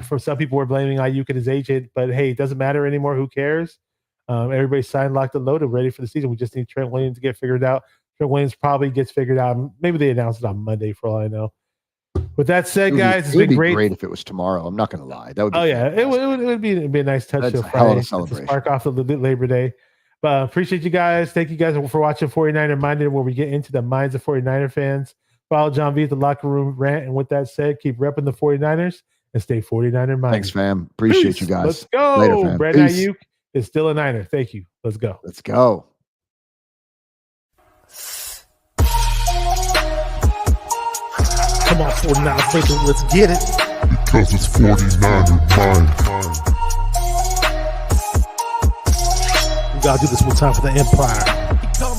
For some people were blaming Aiyuk and his agent, but hey, it doesn't matter anymore. Who cares? Everybody signed, locked, and loaded, ready for the season. We just need Trent Williams to get figured out. Trent Williams probably gets figured out. Maybe they announce it on Monday for all I know. With that said, guys, it's been great if it was tomorrow. I'm not going to lie. That would be it would be a nice touch to Friday to spark off a little bit Labor Day. But appreciate you guys. Thank you guys for watching 49er Minded, where we get into the minds of 49er fans. Follow John V at the Locker Room Rant. And with that said, keep repping the 49ers and stay 49er minded. Thanks, fam. Appreciate Peace. you guys. Let's go. Later, fam. Brandon Aiyuk is still a Niner. Thank you. Let's go. Let's go. Come on, 49 Faithful, let's get it. Because it's 49er mind. We gotta do this one time for the Empire.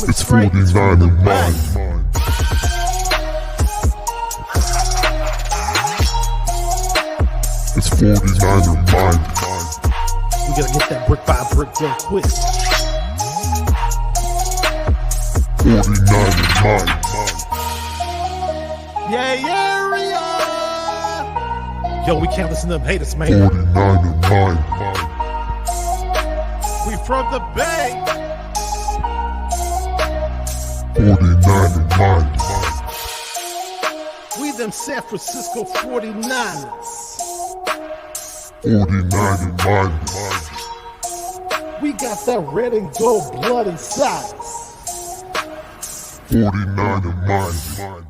It's 49er mind. It's 49er mind. We gotta get that brick by brick done quick. 49er mind. Yeah, yo, we can't listen to them haters, man. 49er mind. We from the Bay. 49er mind. We them San Francisco 49ers. 49er mind. We got that red and gold blood inside us. 49er mind.